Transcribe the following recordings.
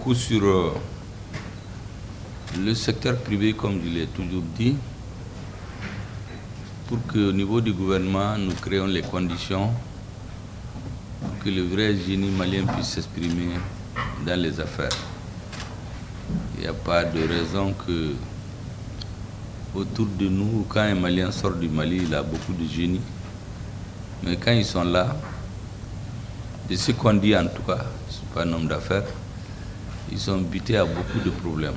beaucoup sur le secteur privé, comme je l'ai toujours dit, pour qu'au niveau du gouvernement, nous créons les conditions pour que le vrai génie malien puisse s'exprimer dans les affaires. Il n'y a pas de raison que autour de nous, quand un Malien sort du Mali, il a beaucoup de génie. Mais quand ils sont là, de ce qu'on dit en tout cas, je ne suis pas un homme d'affaires, ils sont butés à beaucoup de problèmes.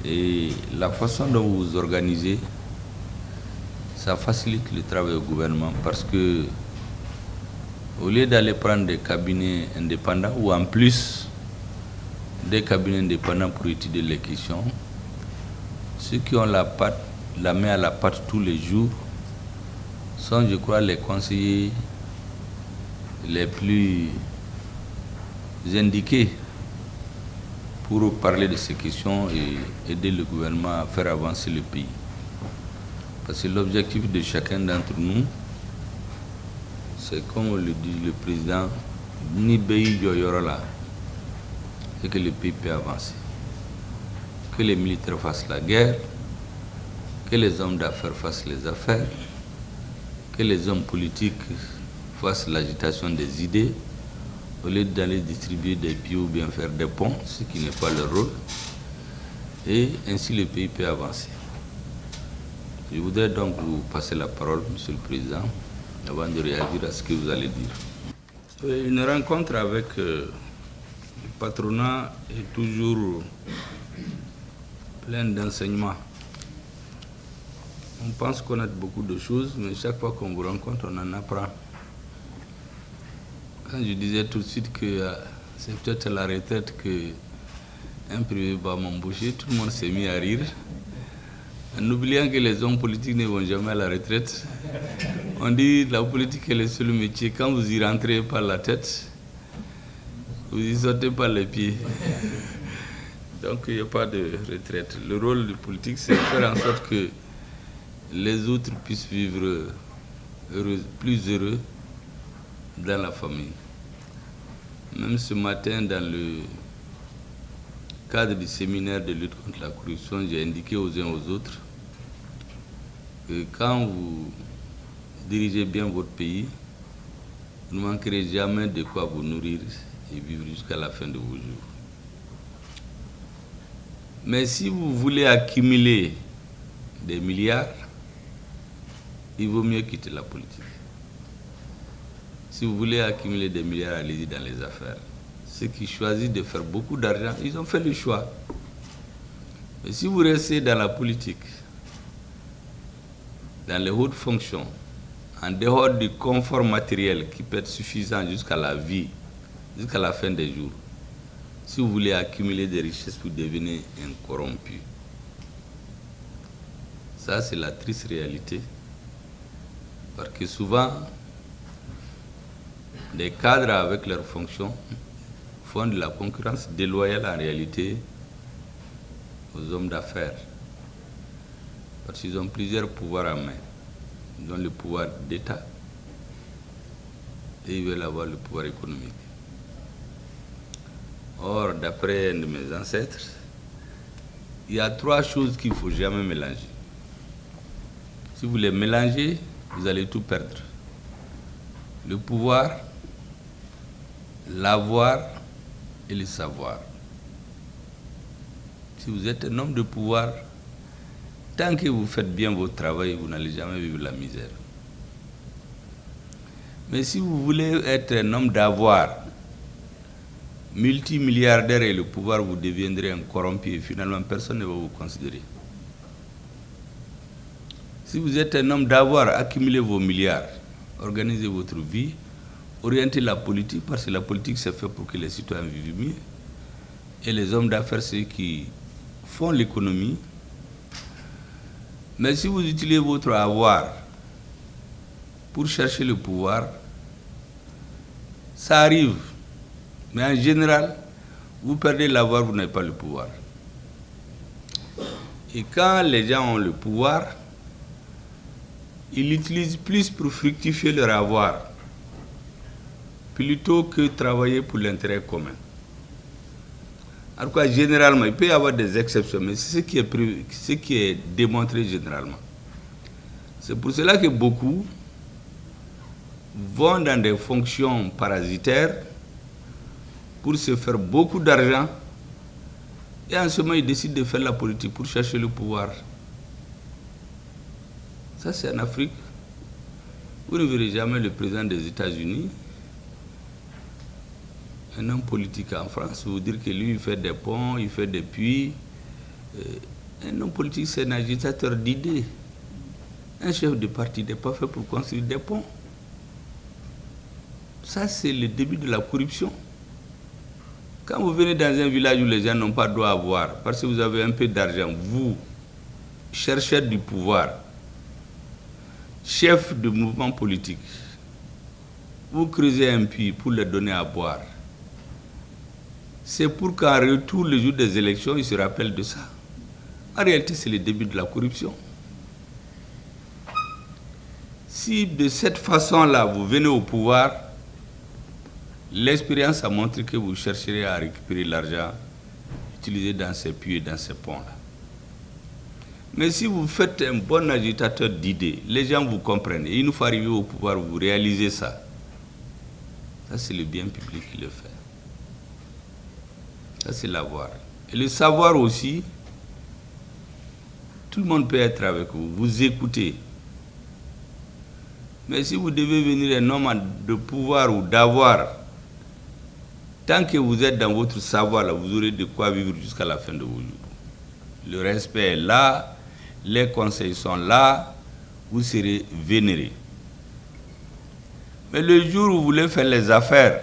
Et la façon dont vous vous organisez, ça facilite le travail au gouvernement parce que au lieu d'aller prendre des cabinets indépendants ou en plus des cabinets indépendants pour étudier les questions, ceux qui ont la main à la pâte tous les jours sont, je crois, les conseillers les plus indiqués pour parler de ces questions et aider le gouvernement à faire avancer le pays. Parce que l'objectif de chacun d'entre nous, c'est comme le dit le président, ni pays Yoyorola, c'est que le pays peut avancer. Que les militaires fassent la guerre, que les hommes d'affaires fassent les affaires, que les hommes politiques fassent l'agitation des idées, au lieu d'aller distribuer des pieds ou bien faire des ponts, ce qui n'est pas leur rôle, et ainsi le pays peut avancer. Je voudrais donc vous passer la parole, Monsieur le Président, avant de réagir à ce que vous allez dire. Une rencontre avec le patronat est toujours pleine d'enseignements. On pense connaître beaucoup de choses, mais chaque fois qu'on vous rencontre, on en apprend. Quand je disais tout de suite que c'est peut-être la retraite qu'un privé va m'embaucher, tout le monde s'est mis à rire, en oubliant que les hommes politiques ne vont jamais à la retraite. On dit que la politique est le seul métier. Quand vous y rentrez par la tête, vous y sautez par les pieds. Donc il n'y a pas de retraite. Le rôle du politique, c'est de faire en sorte que les autres puissent vivre plus heureux dans la famille. Même ce matin, dans le cadre du séminaire de lutte contre la corruption, j'ai indiqué aux uns aux autres que quand vous dirigez bien votre pays, vous ne manquerez jamais de quoi vous nourrir et vivre jusqu'à la fin de vos jours. Mais si vous voulez accumuler des milliards, il vaut mieux quitter la politique. Si vous voulez accumuler des milliards, allez-y dans les affaires. Ceux qui choisissent de faire beaucoup d'argent, ils ont fait le choix. Mais si vous restez dans la politique, dans les hautes fonctions, en dehors du confort matériel qui peut être suffisant jusqu'à la vie, jusqu'à la fin des jours, si vous voulez accumuler des richesses, vous devenez un corrompu. Ça, c'est la triste réalité. Parce que souvent, les cadres avec leurs fonctions font de la concurrence déloyale en réalité aux hommes d'affaires. Parce qu'ils ont plusieurs pouvoirs en main. Ils ont le pouvoir d'État et ils veulent avoir le pouvoir économique. Or, d'après un de mes ancêtres, il y a 3 choses qu'il ne faut jamais mélanger. Si vous les mélangez, vous allez tout perdre. Le pouvoir, l'avoir et le savoir. Si vous êtes un homme de pouvoir, tant que vous faites bien votre travail, vous n'allez jamais vivre la misère. Mais si vous voulez être un homme d'avoir, multimilliardaire et le pouvoir, vous deviendrez un corrompu et finalement personne ne va vous considérer. Si vous êtes un homme d'avoir, accumulez vos milliards, organisez votre vie, orientez la politique, parce que la politique c'est fait pour que les citoyens vivent mieux. Et les hommes d'affaires, c'est ceux qui font l'économie. Mais si vous utilisez votre avoir pour chercher le pouvoir, ça arrive. Mais en général, vous perdez l'avoir, vous n'avez pas le pouvoir. Et quand les gens ont le pouvoir, ils l'utilisent plus pour fructifier leur avoir, plutôt que travailler pour l'intérêt commun. En tout cas, généralement, il peut y avoir des exceptions, mais c'est ce qui est démontré généralement. C'est pour cela que beaucoup vont dans des fonctions parasitaires pour se faire beaucoup d'argent et en ce moment ils décident de faire la politique pour chercher le pouvoir. Ça c'est en Afrique. Vous ne verrez jamais le président des États-Unis, un homme politique en France, vous dire que lui il fait des ponts, il fait des puits. Un homme politique c'est un agitateur d'idées. Un chef de parti n'est pas fait pour construire des ponts. Ça, c'est le début de la corruption. Quand vous venez dans un village où les gens n'ont pas droit à boire, parce que vous avez un peu d'argent, vous, chercheur du pouvoir, chef de mouvement politique, vous creusez un puits pour les donner à boire. C'est pour qu'en retour, le jour des élections, ils se rappellent de ça. En réalité, c'est le début de la corruption. Si de cette façon-là, vous venez au pouvoir, l'expérience a montré que vous chercherez à récupérer l'argent utilisé dans ces puits et dans ces ponts-là. Mais si vous faites un bon agitateur d'idées, les gens vous comprennent. Et une fois arrivé au pouvoir, vous réalisez ça. Ça, c'est le bien public qui le fait. Ça, c'est l'avoir. Et le savoir aussi, tout le monde peut être avec vous. Vous écoutez. Mais si vous devez venir un homme de pouvoir ou d'avoir, tant que vous êtes dans votre savoir, là, vous aurez de quoi vivre jusqu'à la fin de vos jours. Le respect est là, les conseils sont là, vous serez vénéré. Mais le jour où vous voulez faire les affaires,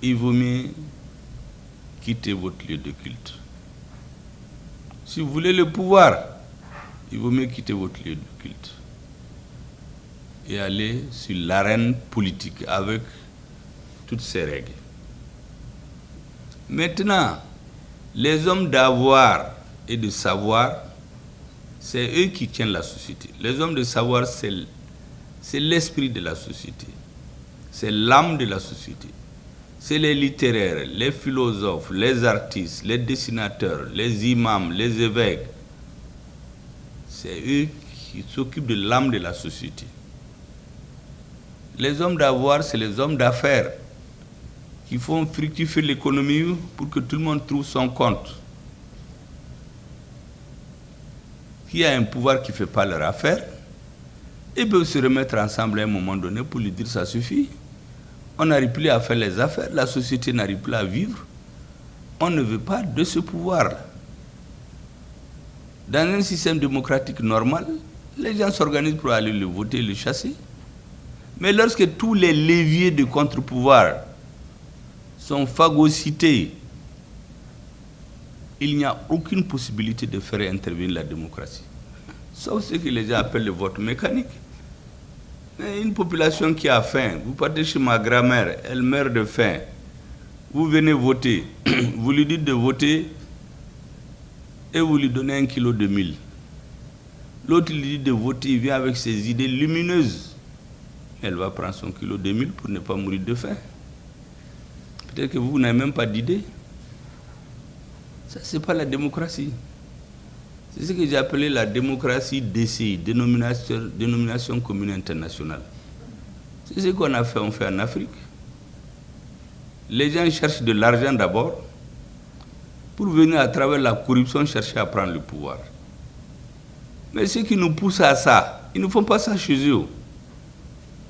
il vaut mieux quitter votre lieu de culte. Si vous voulez le pouvoir, il vaut mieux quitter votre lieu de culte et aller sur l'arène politique avec toutes ces règles. Maintenant, les hommes d'avoir et de savoir, c'est eux qui tiennent la société. Les hommes de savoir, c'est l'esprit de la société. C'est l'âme de la société. C'est les littéraires, les philosophes, les artistes, les dessinateurs, les imams, les évêques. C'est eux qui s'occupent de l'âme de la société. Les hommes d'avoir, c'est les hommes d'affaires qui font fructifier l'économie pour que tout le monde trouve son compte. Qui a un pouvoir qui ne fait pas leur affaire, ils peuvent se remettre ensemble à un moment donné pour lui dire ça suffit. On n'arrive plus à faire les affaires, la société n'arrive plus à vivre. On ne veut pas de ce pouvoir-là. Dans un système démocratique normal, les gens s'organisent pour aller le voter, le chasser. Mais lorsque tous les leviers de contre-pouvoir sont phagocytés, il n'y a aucune possibilité de faire intervenir la démocratie. Sauf ce que les gens appellent le vote mécanique. Mais une population qui a faim, vous partez chez ma grand-mère, elle meurt de faim, vous venez voter, vous lui dites de voter et vous lui donnez 1 kilo de mil. L'autre lui dit de voter, il vient avec ses idées lumineuses. Elle va prendre son kilo de mil pour ne pas mourir de faim. Peut-être que vous n'avez même pas d'idée. Ça, ce n'est pas la démocratie. C'est ce que j'ai appelé la démocratie DCI, dénomination commune internationale. C'est ce qu'on a fait, on fait en Afrique. Les gens cherchent de l'argent d'abord pour venir à travers la corruption chercher à prendre le pouvoir. Mais ceux qui nous poussent à ça, ils ne font pas ça chez eux.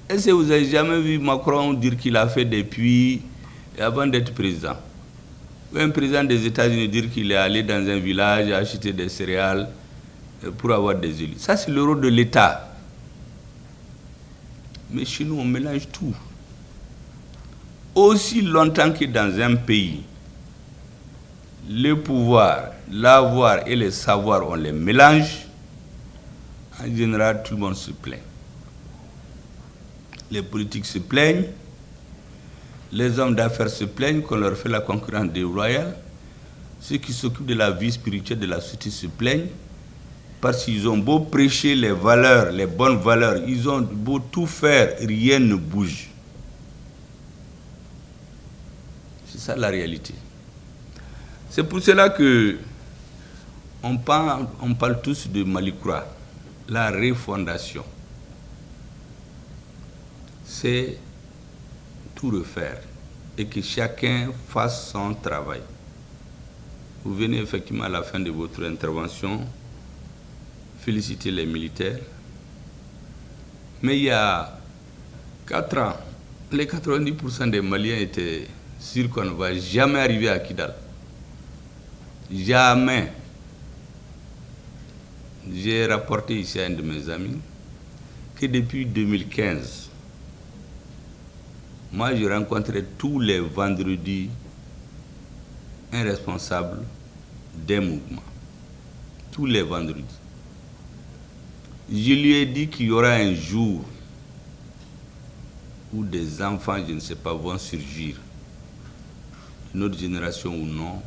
Est-ce que vous n'avez jamais vu Macron dire qu'il a fait des puits avant d'être président? Ou un président des États-Unis dire qu'il est allé dans un village acheter des céréales pour avoir des élus. Ça, c'est le rôle de l'État. Mais chez nous, on mélange tout. Aussi longtemps que dans un pays, le pouvoir, l'avoir et le savoir, on les mélange, en général, tout le monde se plaint. Les politiques se plaignent, les hommes d'affaires se plaignent qu'on leur fait la concurrence déloyale, ceux qui s'occupent de la vie spirituelle de la société se plaignent, parce qu'ils ont beau prêcher les valeurs, les bonnes valeurs, ils ont beau tout faire, rien ne bouge. C'est ça la réalité. C'est pour cela que on parle tous de Malikura, la refondation. C'est tout refaire et que chacun fasse son travail. Vous venez effectivement à la fin de votre intervention féliciter les militaires. Mais il y a 4 ans, les 90% des Maliens étaient sûrs qu'on ne va jamais arriver à Kidal. Jamais. J'ai rapporté ici à un de mes amis que depuis 2015, moi je rencontrais tous les vendredis un responsable d'un mouvement. Tous les vendredis. Je lui ai dit qu'il y aura un jour où des enfants, je ne sais pas, vont surgir. Notre génération ou non,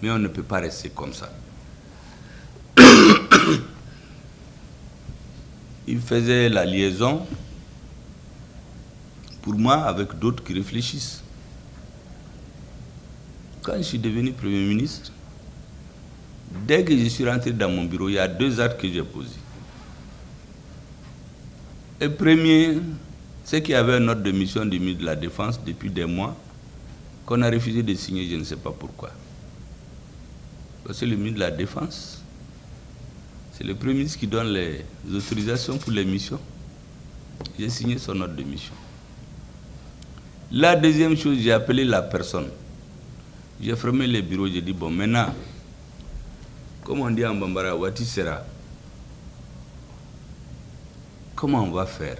mais on ne peut pas rester comme ça. Il faisait la liaison, pour moi, avec d'autres qui réfléchissent. Quand je suis devenu Premier ministre, dès que je suis rentré dans mon bureau, il y a 2 actes que j'ai posés. Le premier, c'est qu'il y avait une note de mission du ministre de la Défense depuis des mois qu'on a refusé de signer, je ne sais pas pourquoi. Parce que le ministre de la Défense, c'est le Premier ministre qui donne les autorisations pour les missions. J'ai signé son note de mission. La deuxième chose, j'ai appelé la personne. J'ai fermé les bureaux, j'ai dit, bon, maintenant, comme on dit en Bambara, Wati sera. Comment on va faire?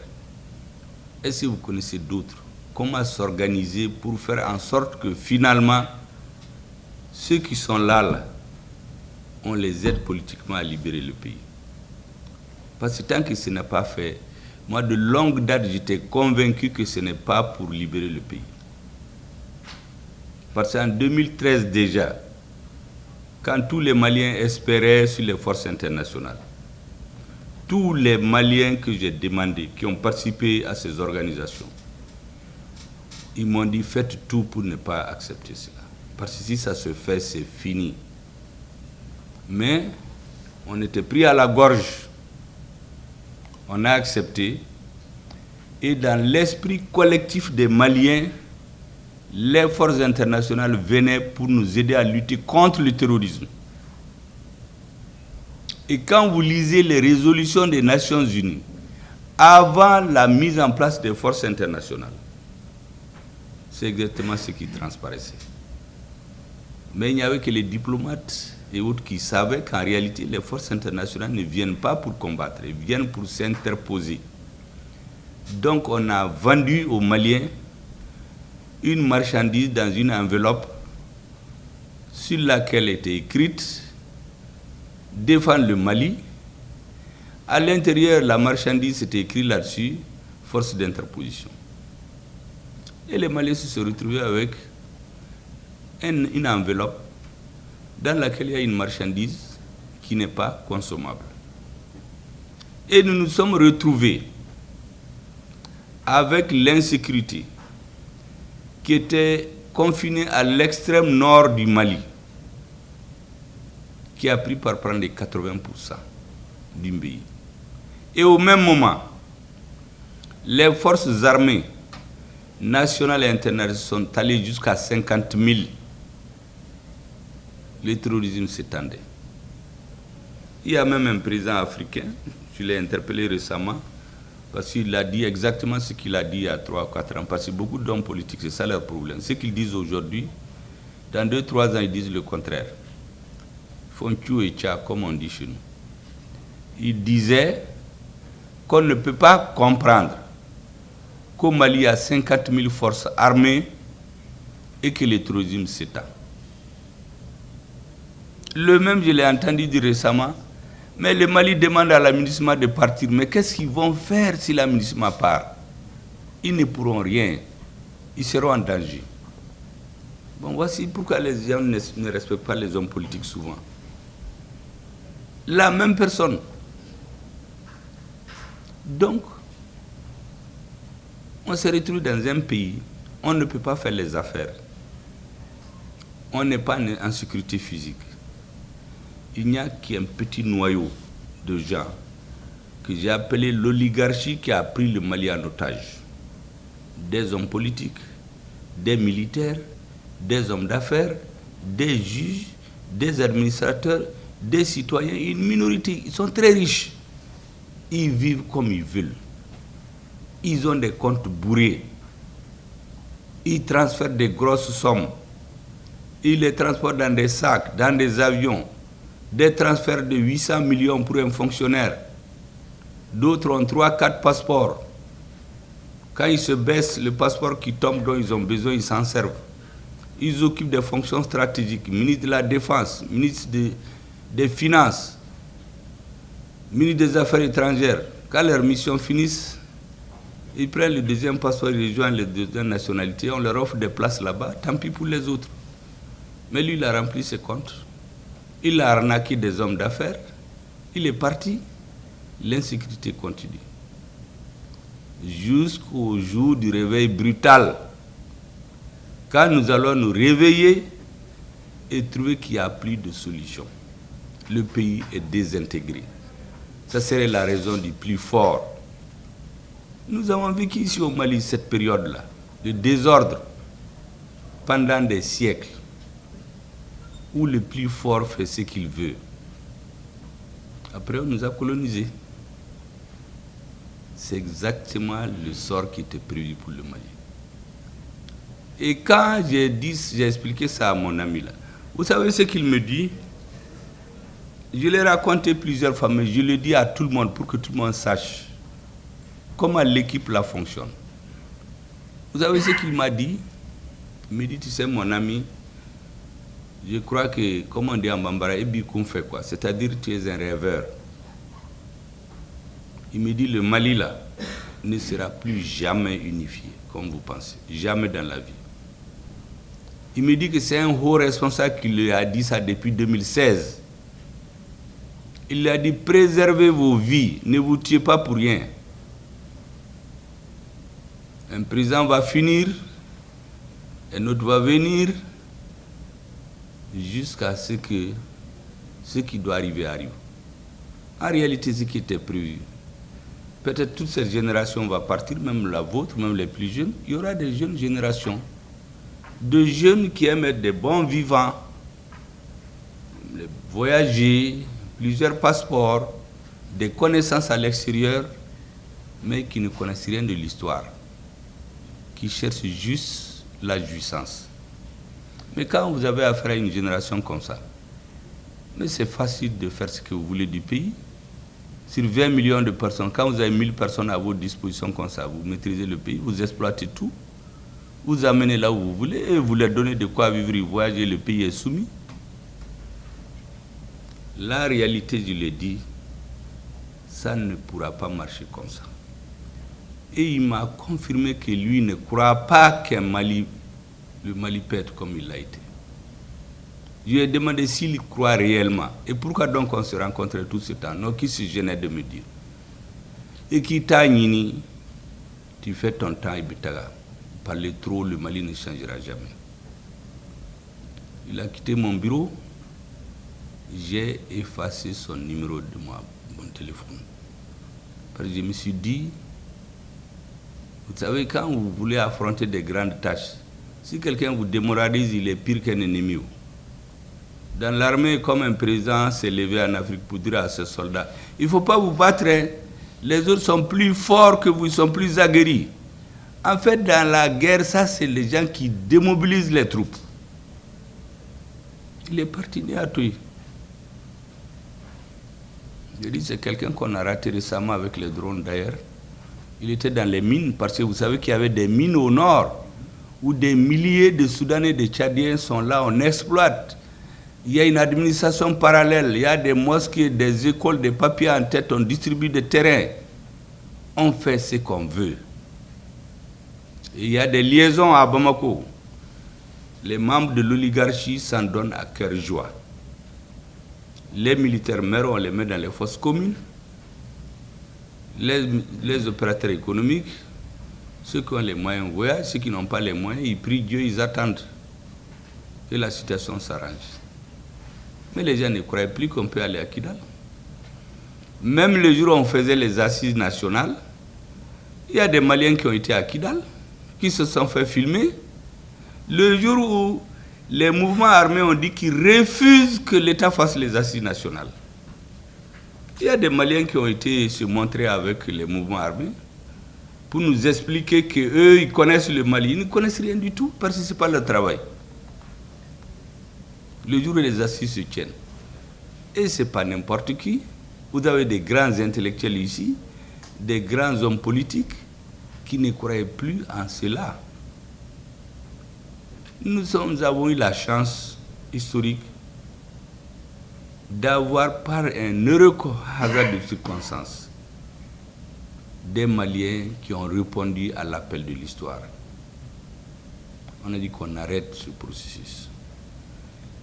Est-ce que vous connaissez d'autres? Comment s'organiser pour faire en sorte que finalement, ceux qui sont là, on les aide politiquement à libérer le pays? Parce que tant que ce n'est pas fait, moi de longue date, j'étais convaincu que ce n'est pas pour libérer le pays. Parce qu'en 2013 déjà, quand tous les Maliens espéraient sur les forces internationales, tous les Maliens que j'ai demandé, qui ont participé à ces organisations, ils m'ont dit faites tout pour ne pas accepter cela. Parce que si ça se fait, c'est fini. Mais on était pris à la gorge. On a accepté. Et dans l'esprit collectif des Maliens, les forces internationales venaient pour nous aider à lutter contre le terrorisme. Et quand vous lisez les résolutions des Nations Unies, avant la mise en place des forces internationales, c'est exactement ce qui transparaissait. Mais il n'y avait que les diplomates et autres qui savaient qu'en réalité, les forces internationales ne viennent pas pour combattre, elles viennent pour s'interposer. Donc on a vendu aux Maliens une marchandise dans une enveloppe sur laquelle était écrite « Défendre le Mali ». À l'intérieur, la marchandise était écrit là-dessus « Force d'interposition ». Et les Maliens se sont retrouvés avec une enveloppe dans laquelle il y a une marchandise qui n'est pas consommable. Et nous nous sommes retrouvés avec l'insécurité qui était confinée à l'extrême nord du Mali, qui a pris par prendre les 80% du pays. Et au même moment, les forces armées nationales et internationales sont allées jusqu'à 50 000. Le terrorisme s'étendait. Il y a même un président africain, je l'ai interpellé récemment, parce qu'il a dit exactement ce qu'il a dit il y a 3 ou 4 ans. Parce que beaucoup d'hommes politiques, c'est ça leur problème. Ce qu'ils disent aujourd'hui, dans 2-3 ans, ils disent le contraire. Fontu et Tcha, comme on dit chez nous. Il disait qu'on ne peut pas comprendre qu'au Mali, il y a 50 000 forces armées et que le terrorisme s'étend. Le même, je l'ai entendu dire récemment, mais le Mali demande à la MINUSMA de partir. Mais qu'est-ce qu'ils vont faire si la MINUSMA part? Ils ne pourront rien. Ils seront en danger. Bon, voici pourquoi les gens ne respectent pas les hommes politiques souvent. La même personne. Donc, on se retrouve dans un pays, on ne peut pas faire les affaires. on n'est pas en sécurité physique. Il n'y a qu'un petit noyau de gens que j'ai appelé l'oligarchie qui a pris le Mali en otage. Des hommes politiques, des militaires, des hommes d'affaires, des juges, des administrateurs, des citoyens, une minorité. Ils sont très riches. Ils vivent comme ils veulent. Ils ont des comptes bourrés. Ils transfèrent des grosses sommes. Ils les transportent dans des sacs, dans des avions. Des transferts de 800 millions pour un fonctionnaire. D'autres ont 3-4 passeports. Quand ils se baissent, le passeport qui tombe dont ils ont besoin, ils s'en servent. Ils occupent des fonctions stratégiques. Ministre de la Défense, ministre des Finances, ministre des Affaires étrangères. Quand leur mission finisse, ils prennent le deuxième passeport, ils rejoignent les deuxième nationalités, on leur offre des places là-bas, tant pis pour les autres. Mais lui, il a rempli ses comptes. Il a arnaqué des hommes d'affaires. Il est parti. L'insécurité continue. Jusqu'au jour du réveil brutal. Quand nous allons nous réveiller et trouver qu'il n'y a plus de solution. Le pays est désintégré. Ça serait la raison du plus fort. Nous avons vécu ici au Mali cette période-là, de désordre, pendant des siècles, où le plus fort fait ce qu'il veut. Après, on nous a colonisés. C'est exactement le sort qui était prévu pour le Mali. Et quand j'ai expliqué ça à mon ami là, vous savez ce qu'il me dit? Je l'ai raconté plusieurs fois, mais je le dis à tout le monde pour que tout le monde sache comment l'équipe là fonctionne. Vous savez ce qu'il m'a dit? Il me dit, tu sais mon ami, je crois que, comme on dit en Bambara, qu'on fait quoi? C'est-à-dire tu es un rêveur. Il me dit, le Mali là ne sera plus jamais unifié, comme vous pensez. Jamais dans la vie. Il me dit que c'est un haut responsable qui lui a dit ça depuis 2016. Il lui a dit, préservez vos vies, ne vous tuez pas pour rien. Un président va finir, un autre va venir, jusqu'à ce que ce qui doit arriver arrive. En réalité, ce qui était prévu, peut-être toute cette génération va partir, même la vôtre, même les plus jeunes. Il y aura des jeunes générations, de jeunes qui aiment être des bons vivants, voyager, plusieurs passeports, des connaissances à l'extérieur, mais qui ne connaissent rien de l'histoire, qui cherchent juste la jouissance. Mais quand vous avez affaire à une génération comme ça, mais c'est facile de faire ce que vous voulez du pays. Sur 20 millions de personnes, quand vous avez 1000 personnes à votre disposition comme ça, vous maîtrisez le pays, vous exploitez tout, vous amenez là où vous voulez et vous leur donnez de quoi vivre et voyager, le pays est soumis. La réalité, je l'ai dit, ça ne pourra pas marcher comme ça. Et il m'a confirmé que lui ne croit pas qu'un Mali, le Mali peut être comme il l'a été. Je lui ai demandé s'il croit réellement. Et pourquoi donc on se rencontrait tout ce temps? Non, qui se gênait de me dire. Et qui t'a nini, tu fais ton temps, Ibitaga. Parler trop, le Mali ne changera jamais. Il a quitté mon bureau. J'ai effacé son numéro de mon téléphone. Parce que je me suis dit, vous savez, quand vous voulez affronter des grandes tâches, si quelqu'un vous démoralise, il est pire qu'un ennemi. Dans l'armée, comme un président s'est levé en Afrique pour dire à ses soldats, il ne faut pas vous battre, hein. Les autres sont plus forts que vous, ils sont plus aguerris. En fait, dans la guerre, ça, c'est les gens qui démobilisent les troupes. Il est parti à tout. Je dis, c'est quelqu'un qu'on a raté récemment avec les drones d'ailleurs. Il était dans les mines, parce que vous savez qu'il y avait des mines au nord, où des milliers de Soudanais et de Tchadiens sont là, on exploite. Il y a une administration parallèle, il y a des mosquées, des écoles, des papiers en tête, on distribue des terrains. On fait ce qu'on veut. Et il y a des liaisons à Bamako. Les membres de l'oligarchie s'en donnent à cœur joie. Les militaires meurent, on les met dans les fosses communes. Les opérateurs économiques, ceux qui ont les moyens voyagent, ceux qui n'ont pas les moyens, ils prient Dieu, ils attendent. que la situation s'arrange. Mais les gens ne croyaient plus qu'on peut aller à Kidal. Même le jour où on faisait les assises nationales, il y a des Maliens qui ont été à Kidal, qui se sont fait filmer. Le jour où les mouvements armés ont dit qu'ils refusent que l'État fasse les assises nationales. Il y a des Maliens qui ont été se montrer avec les mouvements armés pour nous expliquer qu'eux, ils connaissent le Mali. Ils ne connaissent rien du tout parce que ce n'est pas leur travail. Le jour où les assises se tiennent. Et ce n'est pas n'importe qui. Vous avez des grands intellectuels ici, des grands hommes politiques qui ne croyaient plus en cela. Nous avons eu la chance historique d'avoir, par un heureux hasard de circonstances, des Maliens qui ont répondu à l'appel de l'histoire. On a dit qu'on arrête ce processus.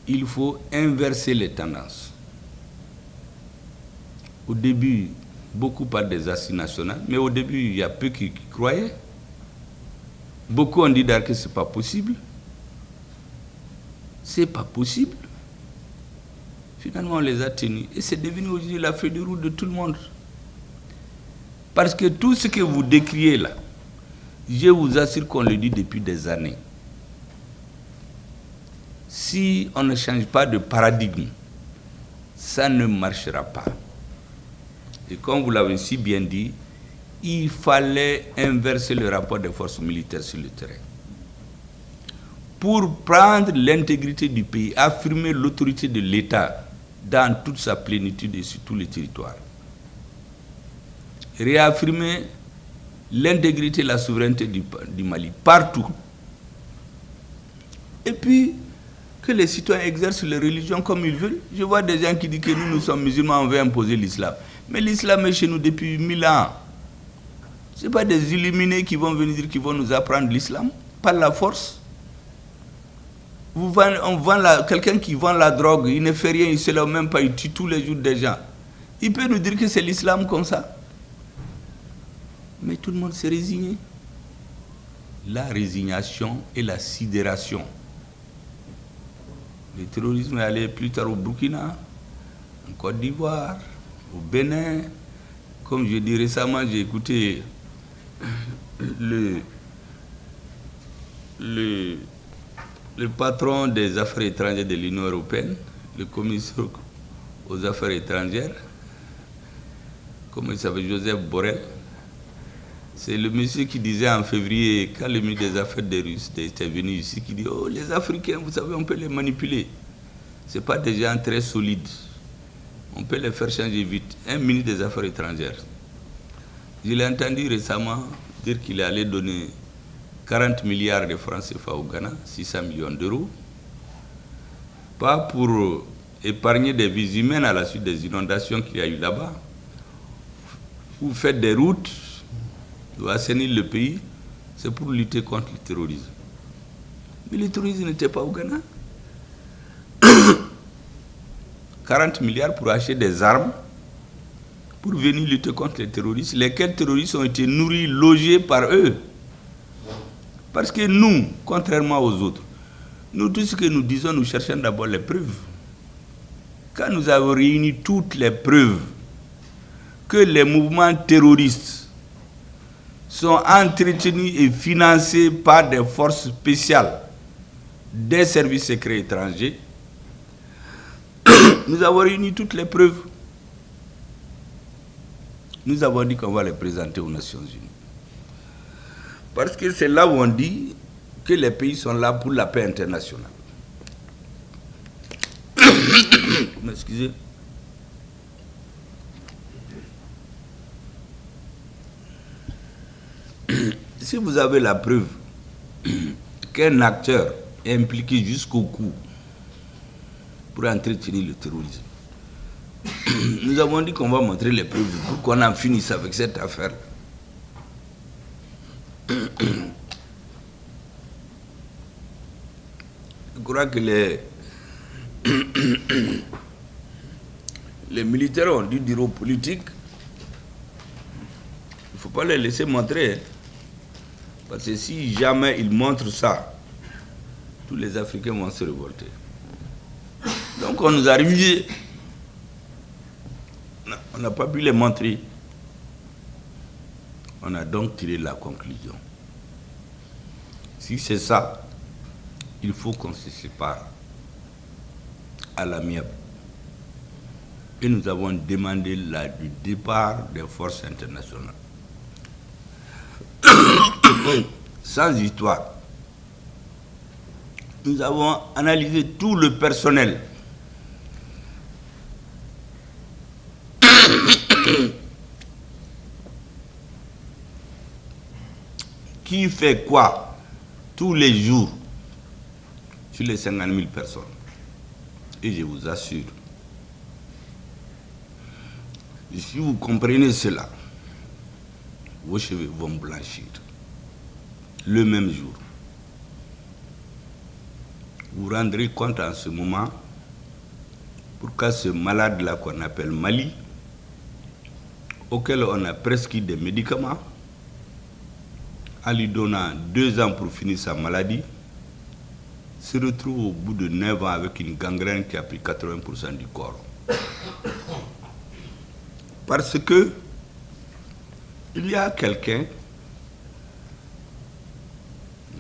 Il faut inverser les tendances. Au début, beaucoup parlent des assises nationales, mais au début, il y a peu qui croyaient. Beaucoup ont dit d'ailleurs que ce n'est pas possible. Ce n'est pas possible. Finalement, on les a tenus. Et c'est devenu aujourd'hui la feuille de route de tout le monde. Parce que tout ce que vous décriez là, je vous assure qu'on le dit depuis des années. Si on ne change pas de paradigme, ça ne marchera pas. Et comme vous l'avez si bien dit, il fallait inverser le rapport des forces militaires sur le terrain. Pour prendre l'intégrité du pays, affirmer l'autorité de l'État dans toute sa plénitude et sur tous les territoires. Réaffirmer l'intégrité et la souveraineté du Mali partout. Et puis, que les citoyens exercent leur religion comme ils veulent. Je vois des gens qui disent que nous sommes musulmans, on veut imposer l'islam. Mais l'islam est chez nous depuis 1000 ans. Ce n'est pas des illuminés qui vont venir dire qu'ils vont nous apprendre l'islam, par la force. Quelqu'un qui vend la drogue, il ne fait rien, il ne se lève même pas, il tue tous les jours des gens. Il peut nous dire que c'est l'islam comme ça. Mais tout le monde s'est résigné. La résignation et la sidération. Le terrorisme est allé plus tard au Burkina, en Côte d'Ivoire, au Bénin. Comme je dis récemment, j'ai écouté le patron des affaires étrangères de l'Union européenne, le commissaire aux affaires étrangères, comment il s'appelle, Joseph Borrell. C'est le monsieur qui disait en février, quand le ministre des Affaires des Russes était venu ici, qui dit « Oh, les Africains, vous savez, on peut les manipuler. Ce n'est pas des gens très solides. On peut les faire changer vite. » Un ministre des Affaires étrangères. Je l'ai entendu récemment dire qu'il allait donner 40 milliards de francs CFA au Ghana, 600 millions d'euros, pas pour épargner des vies humaines à la suite des inondations qu'il y a eu là-bas. Vous faites des routes, vous assainir le pays, c'est pour lutter contre le terrorisme. Mais le terrorisme n'était pas au Ghana. 40 milliards pour acheter des armes, pour venir lutter contre les terroristes, lesquels terroristes ont été nourris, logés par eux. Parce que nous, contrairement aux autres, nous, tout ce que nous disons, nous cherchons d'abord les preuves. Quand nous avons réuni toutes les preuves que les mouvements terroristes sont entretenus et financés par des forces spéciales des services secrets étrangers, nous avons réuni toutes les preuves. Nous avons dit qu'on va les présenter aux Nations Unies. Parce que c'est là où on dit que les pays sont là pour la paix internationale. Excusez. Si vous avez la preuve qu'un acteur est impliqué jusqu'au cou pour entretenir le terrorisme, nous avons dit qu'on va montrer les preuves pour qu'on en finisse avec cette affaire. Je crois que les militaires ont dû dire aux politiques, il ne faut pas les laisser montrer. Parce que si jamais ils montrent ça, tous les Africains vont se révolter. Donc on nous a révisé. On n'a pas pu les montrer. On a donc tiré la conclusion. Si c'est ça, il faut qu'on se sépare à l'amiable. Et nous avons demandé du départ des forces internationales. Sans histoire. Nous avons analysé tout le personnel. Qui fait quoi tous les jours sur les 50 000 personnes. Et je vous assure, si vous comprenez cela, vos cheveux vont blanchir le même jour. Vous vous rendrez compte en ce moment pourquoi ce malade-là qu'on appelle Mali, auquel on a prescrit des médicaments, en lui donnant 2 ans pour finir sa maladie, se retrouve au bout de 9 ans avec une gangrène qui a pris 80% du corps. Parce que il y a quelqu'un,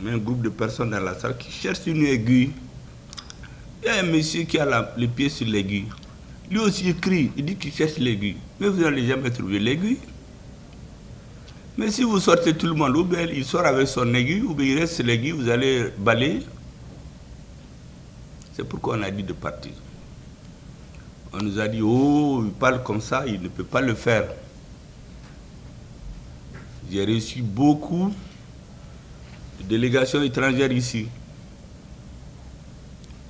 un groupe de personnes dans la salle qui cherche une aiguille. Il y a un monsieur qui a le pied sur l'aiguille. Lui aussi il crie, il dit qu'il cherche l'aiguille. Mais vous n'allez jamais trouver l'aiguille. Mais si vous sortez tout le monde, ou bien il sort avec son aiguille, ou bien il reste sur l'aiguille, vous allez balayer. C'est pourquoi on a dit de partir. On nous a dit, oh, il parle comme ça, il ne peut pas le faire. J'ai reçu beaucoup de délégations étrangères ici,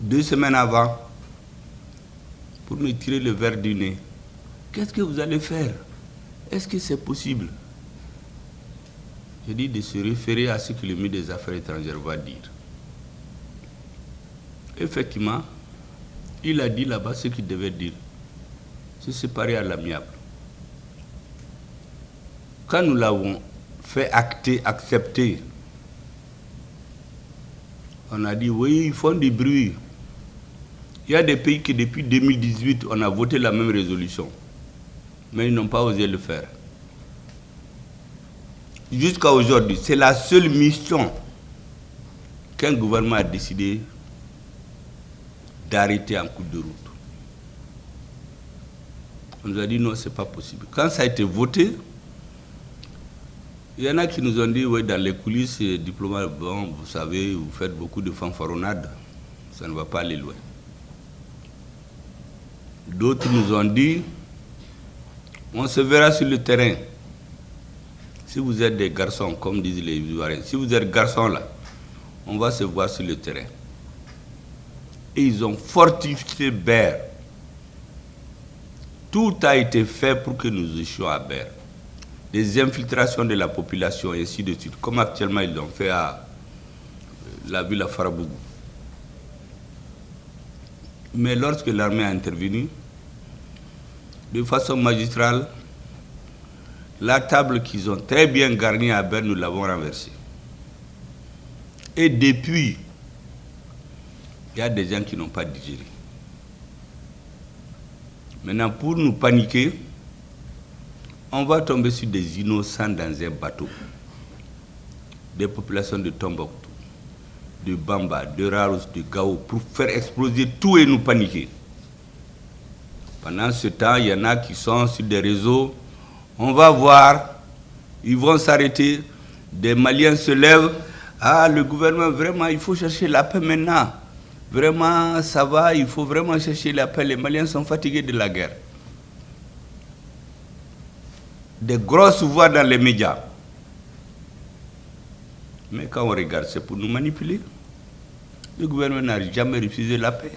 2 semaines avant, pour me tirer le verre du nez. Qu'est-ce que vous allez faire? Est-ce que c'est possible? J'ai dit de se référer à ce que le ministre des Affaires étrangères va dire. Effectivement, il a dit là-bas ce qu'il devait dire. Se séparer à l'amiable. Quand nous l'avons fait accepter, on a dit oui, ils font du bruit. Il y a des pays qui depuis 2018, on a voté la même résolution. Mais ils n'ont pas osé le faire. Jusqu'à aujourd'hui, c'est la seule mission qu'un gouvernement a décidé d'arrêter en cours de route. On nous a dit non, c'est pas possible. Quand ça a été voté, il y en a qui nous ont dit, oui, dans les coulisses, les diplomates, bon, vous savez, vous faites beaucoup de fanfaronnades, ça ne va pas aller loin. D'autres nous ont dit, on se verra sur le terrain. Si vous êtes des garçons, comme disent les Ivoiriens, si vous êtes garçons là, on va se voir sur le terrain. Et ils ont fortifié Ber. Tout a été fait pour que nous échouions à Ber. Des infiltrations de la population, et ainsi de suite, comme actuellement ils l'ont fait à la ville à Farabougou. Mais lorsque l'armée a intervenu, de façon magistrale, la table qu'ils ont très bien garnie à Ber, nous l'avons renversée. Et depuis, il y a des gens qui n'ont pas digéré. Maintenant, pour nous paniquer, on va tomber sur des innocents dans un bateau. Des populations de Tombouctou, de Bamba, de Raros, de Gao, pour faire exploser tout et nous paniquer. Pendant ce temps, il y en a qui sont sur des réseaux. On va voir, ils vont s'arrêter. Des Maliens se lèvent. Ah, le gouvernement, vraiment, il faut chercher la paix maintenant. Vraiment, ça va, il faut vraiment chercher la paix. Les Maliens sont fatigués de la guerre. Des grosses voix dans les médias. Mais quand on regarde, c'est pour nous manipuler. Le gouvernement n'a jamais refusé la paix.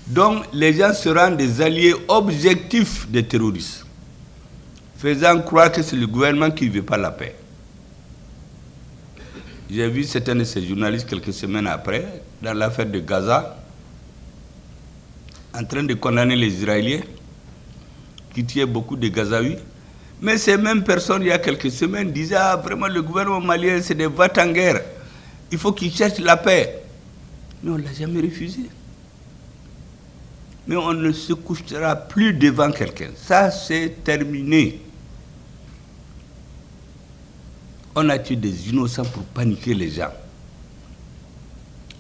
Donc, les gens seront des alliés objectifs des terroristes, faisant croire que c'est le gouvernement qui ne veut pas la paix. J'ai vu certains de ces journalistes quelques semaines après, dans l'affaire de Gaza, en train de condamner les Israéliens, qui tuaient beaucoup de Gazaouis. Mais ces mêmes personnes, il y a quelques semaines, disaient « Ah, vraiment, le gouvernement malien, c'est des va-t-en-guerre. Il faut qu'ils cherchent la paix. » Mais on ne l'a jamais refusé. Mais on ne se couchera plus devant quelqu'un. Ça, c'est terminé. On a tué des innocents pour paniquer les gens.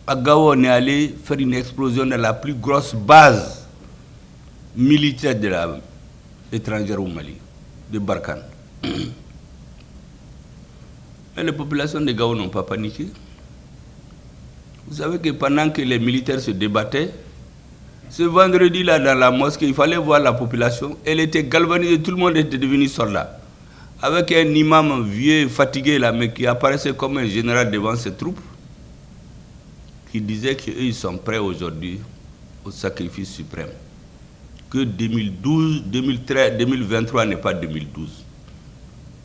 À Gao, on est allé faire une explosion dans la plus grosse base militaire de l'étranger au Mali, de Barkhane. Mais les populations de Gao n'ont pas paniqué. Vous savez que pendant que les militaires se débattaient, ce vendredi-là, dans la mosquée, il fallait voir la population. Elle était galvanisée, tout le monde était devenu soldat. Avec un imam vieux, fatigué, là, mais qui apparaissait comme un général devant ses troupes, qui disait qu'eux, ils sont prêts aujourd'hui au sacrifice suprême. Que 2012, 2013, 2023 n'est pas 2012.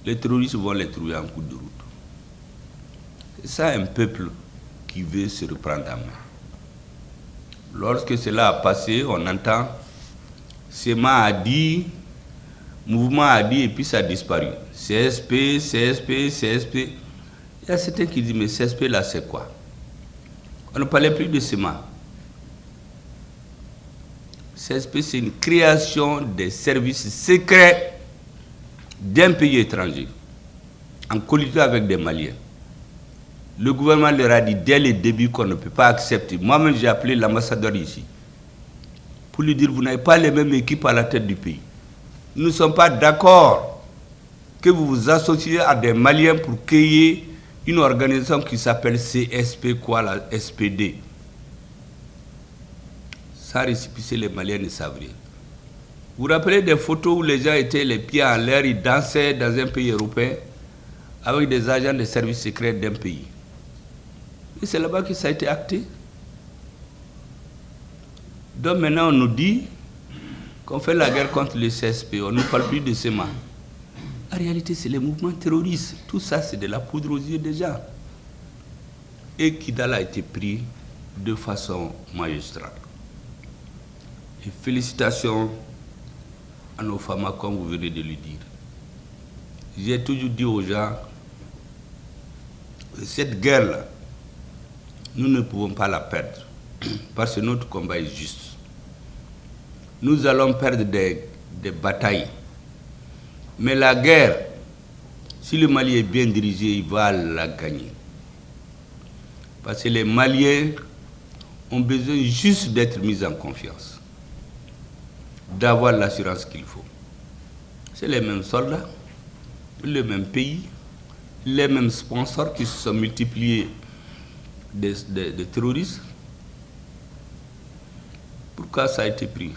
Les terroristes vont les trouver en coup de route. C'est ça un peuple qui veut se reprendre en main. Lorsque cela a passé, on entend SEMA a dit, mouvement a dit, et puis ça a disparu. CSP, CSP, CSP. Il y a certains qui disent, mais CSP là, c'est quoi? On ne parlait plus de SEMA. CSP, c'est une création des services secrets d'un pays étranger, en collusion avec des Maliens. Le gouvernement leur a dit dès le début qu'on ne peut pas accepter. Moi-même, j'ai appelé l'ambassadeur ici pour lui dire, vous n'avez pas les mêmes équipes à la tête du pays. Nous ne sommes pas d'accord que vous vous associez à des Maliens pour créer une organisation qui s'appelle CSP, quoi, la SPD. Sans récépissé, les Maliens ne savent rien. Vous vous rappelez des photos où les gens étaient les pieds en l'air, ils dansaient dans un pays européen avec des agents de services secrets d'un pays. Et c'est là-bas que ça a été acté. Donc maintenant on nous dit qu'on fait la guerre contre le CSP, on ne parle plus de SEMA. En réalité, c'est les mouvements terroristes. Tout ça, c'est de la poudre aux yeux des gens. Et Kidal a été pris de façon magistrale. Et félicitations à nos femmes, comme vous venez de le dire. J'ai toujours dit aux gens, cette guerre-là, nous ne pouvons pas la perdre, parce que notre combat est juste. Nous allons perdre des batailles. Mais la guerre, si le Mali est bien dirigé, il va la gagner. Parce que les Maliens ont besoin juste d'être mis en confiance, d'avoir l'assurance qu'il faut. C'est les mêmes soldats, le même pays, les mêmes sponsors qui se sont multipliés des terroristes. Pourquoi ça a été pris?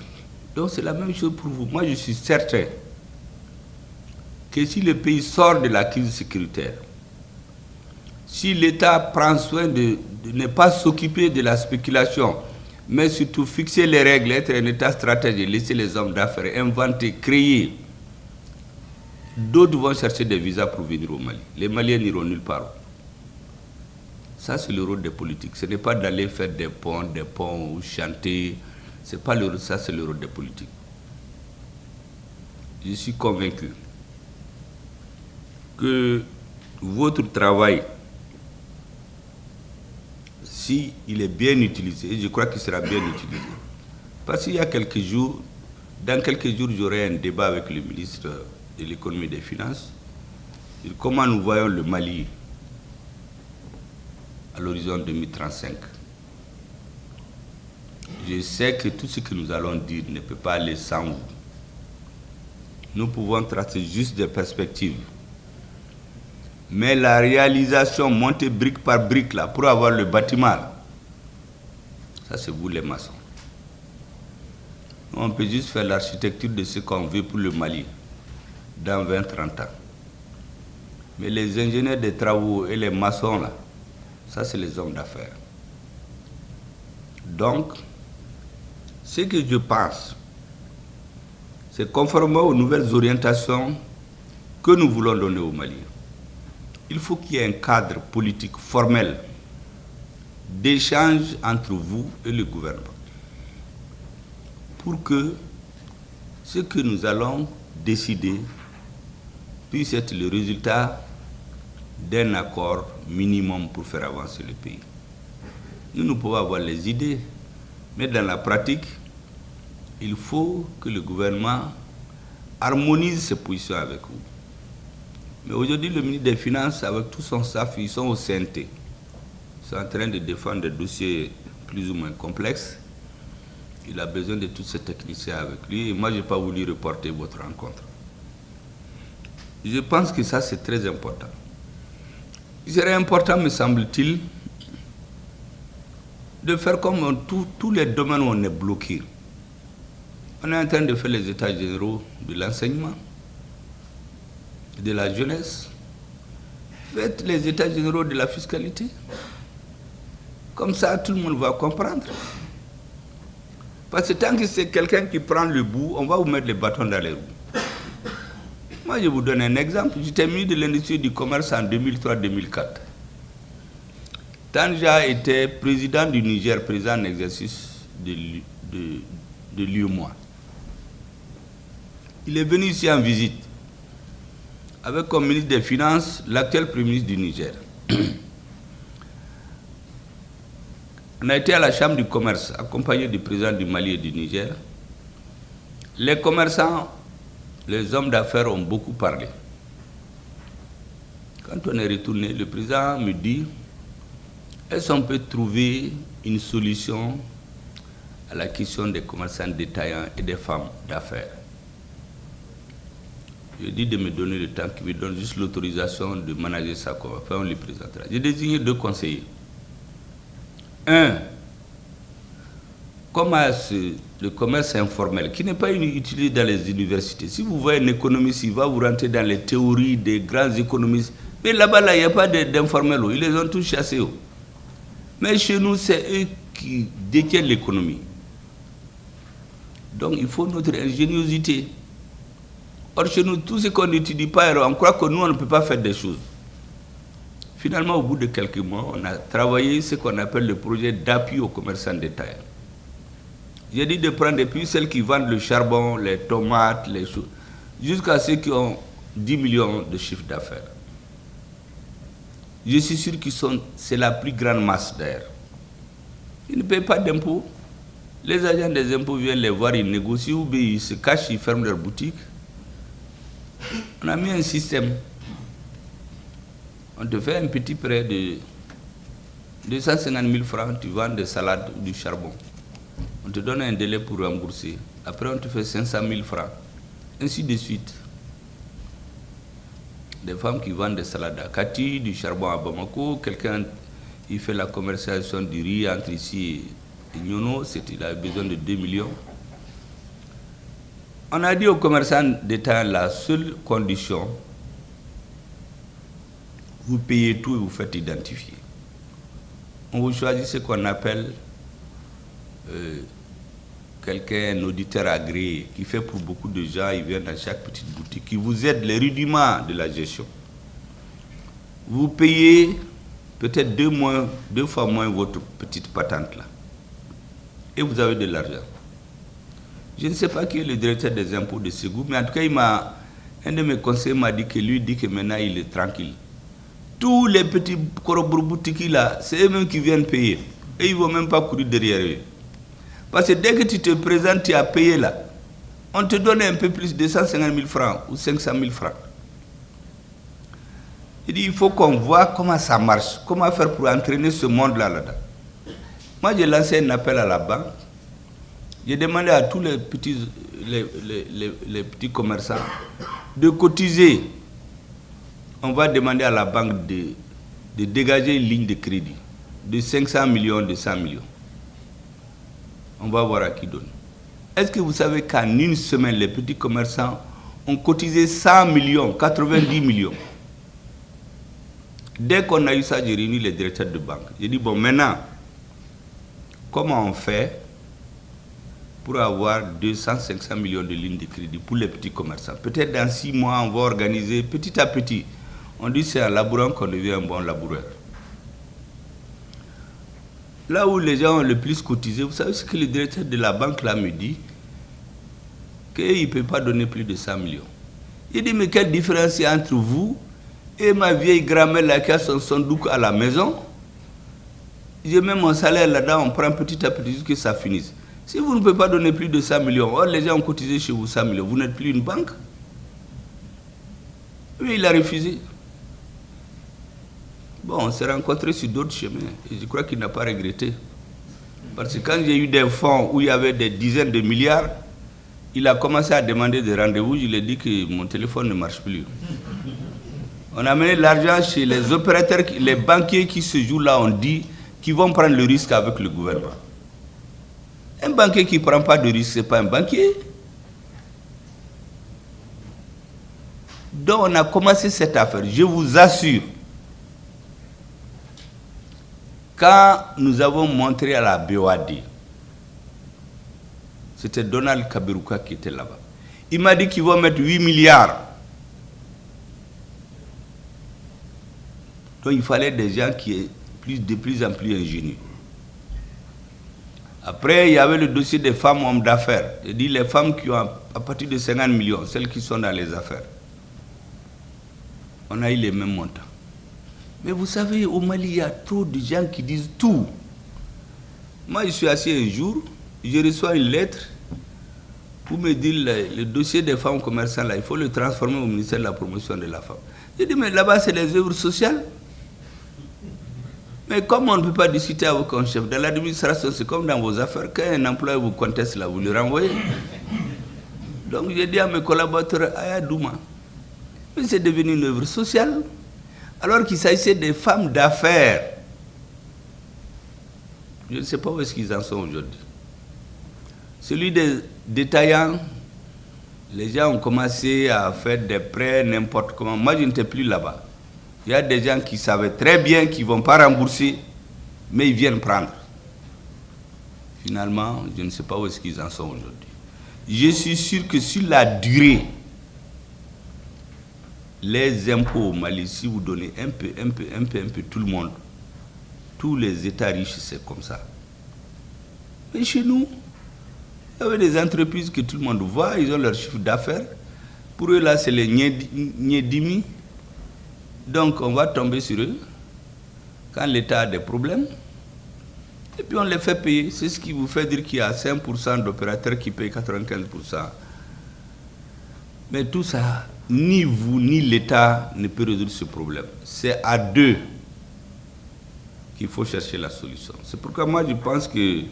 Donc c'est la même chose pour vous. Moi je suis certain que si le pays sort de la crise sécuritaire, si l'État prend soin de ne pas s'occuper de la spéculation, mais surtout fixer les règles, être un État stratégique, laisser les hommes d'affaires inventer, créer, d'autres vont chercher des visas pour venir au Mali. Les Maliens n'iront nulle part. Ça, c'est le rôle des politiques. Ce n'est pas d'aller faire des ponts ou chanter. C'est pas le, ça, c'est le rôle des politiques. Je suis convaincu que votre travail, si il est bien utilisé, et je crois qu'il sera bien utilisé, parce qu'il y a quelques jours, dans quelques jours, j'aurai un débat avec le ministre de l'économie et des finances sur comment nous voyons le Mali à l'horizon 2035. Je sais que tout ce que nous allons dire ne peut pas aller sans vous. Nous pouvons tracer juste des perspectives. Mais la réalisation montée brique par brique là, pour avoir le bâtiment, ça c'est vous les maçons. On peut juste faire l'architecture de ce qu'on veut pour le Mali dans 20-30 ans. Mais les ingénieurs des travaux et les maçons là, ça c'est les hommes d'affaires. Donc, ce que je pense, c'est conformément aux nouvelles orientations que nous voulons donner au Mali. Il faut qu'il y ait un cadre politique formel d'échange entre vous et le gouvernement pour que ce que nous allons décider puisse être le résultat d'un accord minimum pour faire avancer le pays. nous pouvons avoir les idées, mais dans la pratique, il faut que le gouvernement harmonise ses positions avec vous. Mais aujourd'hui, le ministre des Finances, avec tout son staff, ils sont au CNT. Ils sont en train de défendre des dossiers plus ou moins complexes. Il a besoin de tous ces techniciens avec lui. Et moi, je n'ai pas voulu reporter votre rencontre. Je pense que ça, c'est très important. Il serait important, me semble-t-il, de faire comme tous les domaines où on est bloqué. On est en train de faire les états généraux de l'enseignement, de la jeunesse. Faites les états généraux de la fiscalité. Comme ça, tout le monde va comprendre. Parce que tant que c'est quelqu'un qui prend le bout, on va vous mettre les bâtons dans les roues. Moi, je vous donne un exemple. J'étais ministre de l'Industrie et du Commerce en 2003-2004. Tanja était président du Niger, président en exercice de l'UEMOA. Il est venu ici en visite avec comme ministre des Finances l'actuel Premier ministre du Niger. On a été à la Chambre du commerce, accompagné du président du Mali et du Niger. Les commerçants, les hommes d'affaires ont beaucoup parlé. Quand on est retourné, le président me dit, est-ce qu'on peut trouver une solution à la question des commerçants détaillants et des femmes d'affaires? Je dis de me donner le temps, qu'il me donne juste l'autorisation de manager ça, enfin on le présentera. J'ai désigné 2 conseillers. Un, comment le commerce informel, qui n'est pas utilisé dans les universités. Si vous voyez un économiste, il va vous rentrer dans les théories des grands économistes. Mais là-bas, il n'y a pas d'informels. Ils les ont tous chassés. Mais chez nous, c'est eux qui détiennent l'économie. Donc, il faut notre ingéniosité. Or, chez nous, tout ce qu'on n'étudie pas, on croit que nous, on ne peut pas faire des choses. Finalement, au bout de quelques mois, on a travaillé ce qu'on appelle le projet d'appui aux commerçants détaillants. J'ai dit de prendre depuis celles qui vendent le charbon, les tomates, les choses, jusqu'à ceux qui ont 10 millions de chiffre d'affaires. Je suis sûr que c'est la plus grande masse d'ailleurs. Ils ne payent pas d'impôts. Les agents des impôts viennent les voir, ils négocient, ou bien ils se cachent, ils ferment leur boutique. On a mis un système. On te fait un petit prêt de 250 000 francs, tu vends des salades ou du charbon. On te donne un délai pour rembourser. Après, on te fait 500 000 francs. Ainsi de suite. Des femmes qui vendent des salades à Kati, du charbon à Bamako. Quelqu'un, il fait la commercialisation du riz entre ici et Nyono. Il a besoin de 2 millions. On a dit aux commerçants d'État, la seule condition, vous payez tout et vous faites identifier. On vous choisit ce qu'on appelle quelqu'un, un auditeur agréé, qui fait pour beaucoup de gens, il vient dans chaque petite boutique, qui vous aide les rudiments de la gestion. Vous payez peut-être 2 fois moins votre petite patente là. Et vous avez de l'argent. Je ne sais pas qui est le directeur des impôts de Ségou, mais en tout cas, un de mes conseillers m'a dit que maintenant il est tranquille. Tous les petits boutiques là, c'est eux-mêmes qui viennent payer. Et ils ne vont même pas courir derrière eux. Parce que dès que tu te présentes, tu as payé là. On te donne un peu plus de 150 000 francs ou 500 000 francs. Il dit, il faut qu'on voit comment ça marche, comment faire pour entraîner ce monde-là là-dedans. Moi, j'ai lancé un appel à la banque. J'ai demandé à tous les petits commerçants de cotiser. On va demander à la banque de dégager une ligne de crédit de 500 millions, de 100 millions. On va voir à qui donne. Est-ce que vous savez qu'en une semaine, les petits commerçants ont cotisé 100 millions, 90 millions? Dès qu'on a eu ça, j'ai réuni les directeurs de banque. J'ai dit, bon, maintenant, comment on fait pour avoir 200-500 millions de lignes de crédit pour les petits commerçants? Peut-être dans 6 mois, on va organiser petit à petit. On dit que c'est en labourant qu'on devient un bon laboureur. Là où les gens ont le plus cotisé, vous savez ce que le directeur de la banque là me dit? Qu'il ne peut pas donner plus de 100 millions. Il dit, mais quelle différence il y a entre vous et ma vieille grand-mère là qui a son sandouk à la maison? je mets mon salaire là-dedans, on prend petit à petit jusqu'à ce que ça finisse. Si vous ne pouvez pas donner plus de 100 millions, or les gens ont cotisé chez vous 100 millions, vous n'êtes plus une banque. Oui, il a refusé. Bon, on s'est rencontrés sur d'autres chemins et je crois qu'il n'a pas regretté. Parce que quand j'ai eu des fonds où il y avait des dizaines de milliards, il a commencé à demander des rendez-vous, je lui ai dit que mon téléphone ne marche plus. On a amené l'argent chez les opérateurs, les banquiers qui se jouent là, on dit qu'ils vont prendre le risque avec le gouvernement. Un banquier qui ne prend pas de risque, ce n'est pas un banquier. Donc on a commencé cette affaire. Je vous assure, quand nous avons montré à la BOAD, c'était Donald Kaberuka qui était là-bas. Il m'a dit qu'ils vont mettre 8 milliards. Donc il fallait des gens qui sont de plus en plus ingénieux. Après, il y avait le dossier des femmes hommes d'affaires. Je dis les femmes qui ont à partir de 50 millions, celles qui sont dans les affaires. On a eu les mêmes montants. Mais vous savez, au Mali, il y a trop de gens qui disent tout. Moi, je suis assis un jour, je reçois une lettre pour me dire le dossier des femmes commerçantes, là, il faut le transformer au ministère de la promotion de la femme. Je dis, mais là-bas, c'est les œuvres sociales. Mais comme on ne peut pas discuter avec un chef, dans l'administration, c'est comme dans vos affaires, quand un employé vous conteste là, vous le renvoyez. Donc j'ai dit à mes collaborateurs, Aya Douma, mais c'est devenu une œuvre sociale, alors qu'il s'agissait des femmes d'affaires. Je ne sais pas où est-ce qu'ils en sont aujourd'hui. Celui des détaillants, les gens ont commencé à faire des prêts n'importe comment. Moi, je n'étais plus là-bas. Il y a des gens qui savaient très bien qu'ils ne vont pas rembourser, mais ils viennent prendre. Finalement, je ne sais pas où est-ce qu'ils en sont aujourd'hui. Je suis sûr que sur la durée, les impôts au Mali, si vous donnez un peu, tout le monde, tous les États riches, c'est comme ça. Mais chez nous, il y avait des entreprises que tout le monde voit, ils ont leur chiffre d'affaires. Pour eux, là, c'est les Niedimi. Donc, on va tomber sur eux quand l'État a des problèmes. Et puis, on les fait payer. C'est ce qui vous fait dire qu'il y a 5% d'opérateurs qui payent 95%. Mais tout ça, ni vous, ni l'État ne peut résoudre ce problème. C'est à deux qu'il faut chercher la solution. C'est pourquoi moi, je pense que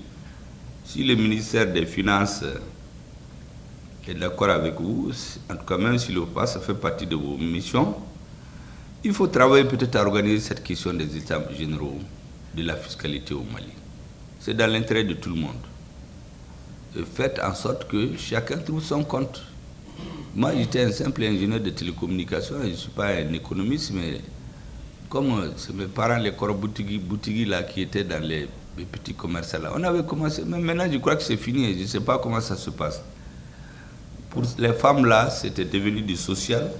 si le ministère des Finances est d'accord avec vous, en tout cas, même si le pas, ça fait partie de vos missions, il faut travailler peut-être à organiser cette question des États généraux de la fiscalité au Mali. C'est dans l'intérêt de tout le monde. Et faites en sorte que chacun trouve son compte. Moi, j'étais un simple ingénieur de télécommunications, je ne suis pas un économiste, mais comme c'est mes parents, les corps boutiques là, qui étaient dans les petits commerces là, on avait commencé, mais maintenant je crois que c'est fini, je ne sais pas comment ça se passe. Pour les femmes là, c'était devenu du social.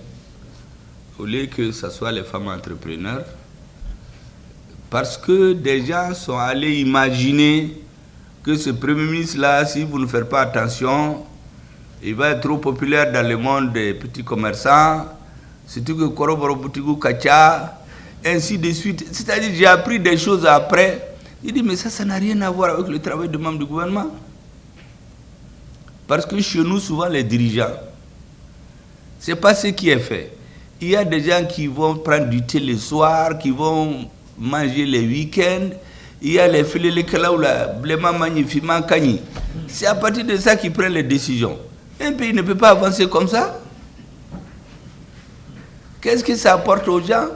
Au lieu que ce soit les femmes entrepreneurs, parce que des gens sont allés imaginer que ce Premier ministre-là, si vous ne faites pas attention, il va être trop populaire dans le monde des petits commerçants, surtout que Koroboro Boutigu Kacha, ainsi de suite. C'est-à-dire j'ai appris des choses après. Il dit, mais ça n'a rien à voir avec le travail de membres du gouvernement. Parce que chez nous, souvent, les dirigeants, ce n'est pas ce qui est fait. Il y a des gens qui vont prendre du thé le soir, qui vont manger les week-ends. Il y a les filets ou la bléma magnifiquement kani. C'est à partir de ça qu'ils prennent les décisions. Un pays ne peut pas avancer comme ça. Qu'est-ce que ça apporte aux gens?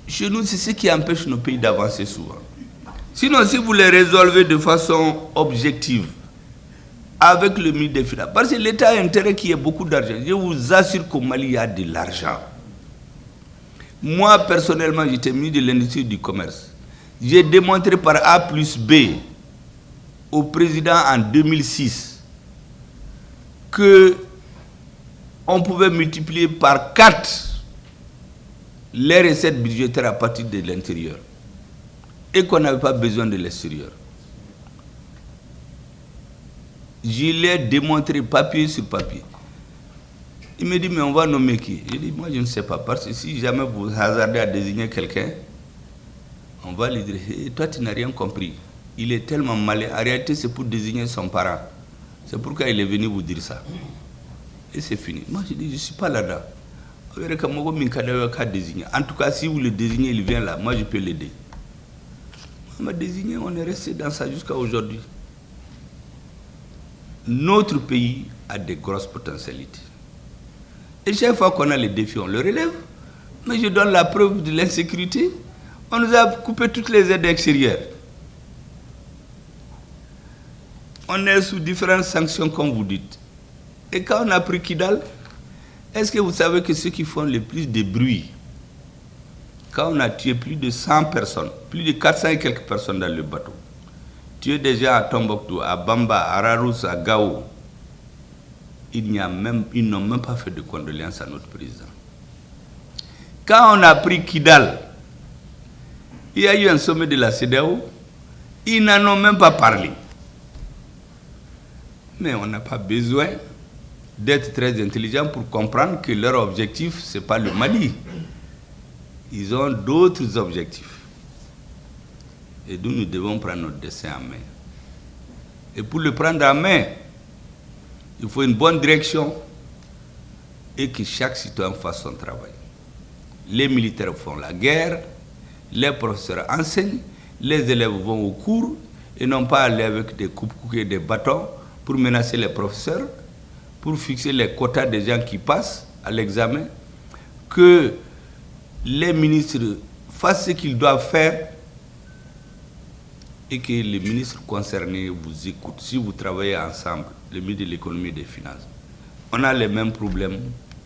Chez nous, c'est ce qui empêche nos pays d'avancer souvent. Sinon, si vous les résolvez de façon objective, avec le ministre des Finances, parce que l'État a intérêt qu'il y ait beaucoup d'argent. Je vous assure qu'au Mali, il y a de l'argent. Moi, personnellement, j'étais ministre de l'Industrie et du Commerce. J'ai démontré par A plus B au président en 2006 qu'on pouvait multiplier par 4 les recettes budgétaires à partir de l'intérieur et qu'on n'avait pas besoin de l'extérieur. Je l'ai démontré papier sur papier. Il me dit, mais on va nommer qui? Je dis, moi je ne sais pas, parce que si jamais vous hasardez à désigner quelqu'un, On va lui dire, hey, toi tu n'as rien compris. Il est tellement malin. En réalité, c'est pour désigner son parent. C'est pourquoi il est venu vous dire ça. Et c'est fini. Moi, je dis, je ne suis pas là-dedans. En tout cas, si vous le désignez, il vient là. Moi, je peux l'aider. On m'a désigné, on est resté dans ça jusqu'à aujourd'hui. Notre pays a des grosses potentialités. Et chaque fois qu'on a les défis, on le relève. Mais je donne la preuve de l'insécurité. On nous a coupé toutes les aides extérieures. On est sous différentes sanctions, comme vous dites. Et quand on a pris Kidal, est-ce que vous savez que ceux qui font le plus de bruit, quand on a tué plus de 100 personnes, plus de 400 et quelques personnes dans le bateau, tué déjà à Tombouctou, à Bamba, à Rarous, à Gao, ils n'ont même pas fait de condoléances à notre président. Quand on a pris Kidal, il y a eu un sommet de la CEDEAO, ils n'en ont même pas parlé. Mais on n'a pas besoin d'être très intelligent pour comprendre que leur objectif, ce n'est pas le Mali. Ils ont d'autres objectifs. Et d'où nous devons prendre notre destin en main. Et pour le prendre en main, il faut une bonne direction et que chaque citoyen fasse son travail. Les militaires font la guerre, les professeurs enseignent, les élèves vont au cours et non pas aller avec des coupe-coups et des bâtons pour menacer les professeurs, pour fixer les quotas des gens qui passent à l'examen, que les ministres fassent ce qu'ils doivent faire et que les ministres concernés vous écoutent. Si vous travaillez ensemble, le ministre de l'économie et des finances, on a les mêmes problèmes,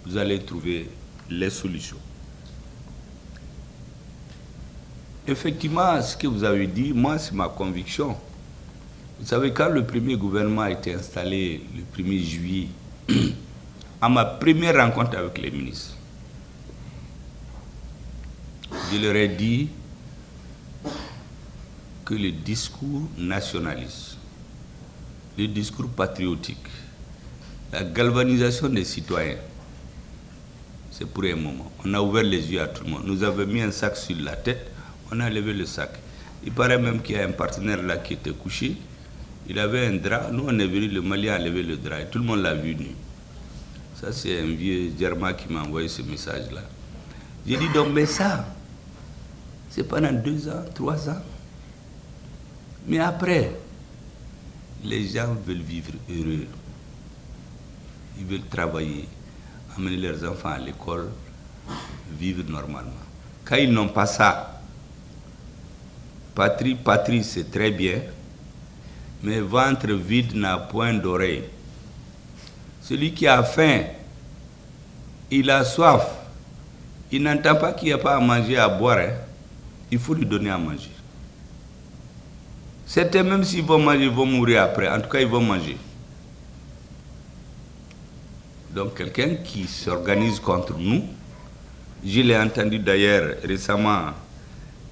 vous allez trouver les solutions. Effectivement, ce que vous avez dit, moi, c'est ma conviction. Vous savez, quand le premier gouvernement a été installé le 1er juillet, à ma première rencontre avec les ministres, je leur ai dit que le discours nationaliste, le discours patriotique, la galvanisation des citoyens, c'est pour un moment. On a ouvert les yeux à tout le monde. Nous avons mis un sac sur la tête, on a levé le sac. Il paraît même qu'il y a un partenaire là qui était couché. Il avait un drap. Nous, on est venu, le Malien a levé le drap et tout le monde l'a vu nu. Ça, c'est un vieux Germain qui m'a envoyé ce message-là. J'ai dit donc, mais ça, c'est pendant 2 ans, 3 ans. Mais après, les gens veulent vivre heureux. Ils veulent travailler, amener leurs enfants à l'école, vivre normalement. Quand ils n'ont pas ça, patrie, c'est très bien, mais ventre vide n'a point d'oreille. Celui qui a faim, il a soif, il n'entend pas qu'il n'y a pas à manger, à boire, hein. Il faut lui donner à manger. Certains, même s'ils vont manger, ils vont mourir après. En tout cas, ils vont manger. Donc, quelqu'un qui s'organise contre nous, je l'ai entendu d'ailleurs récemment,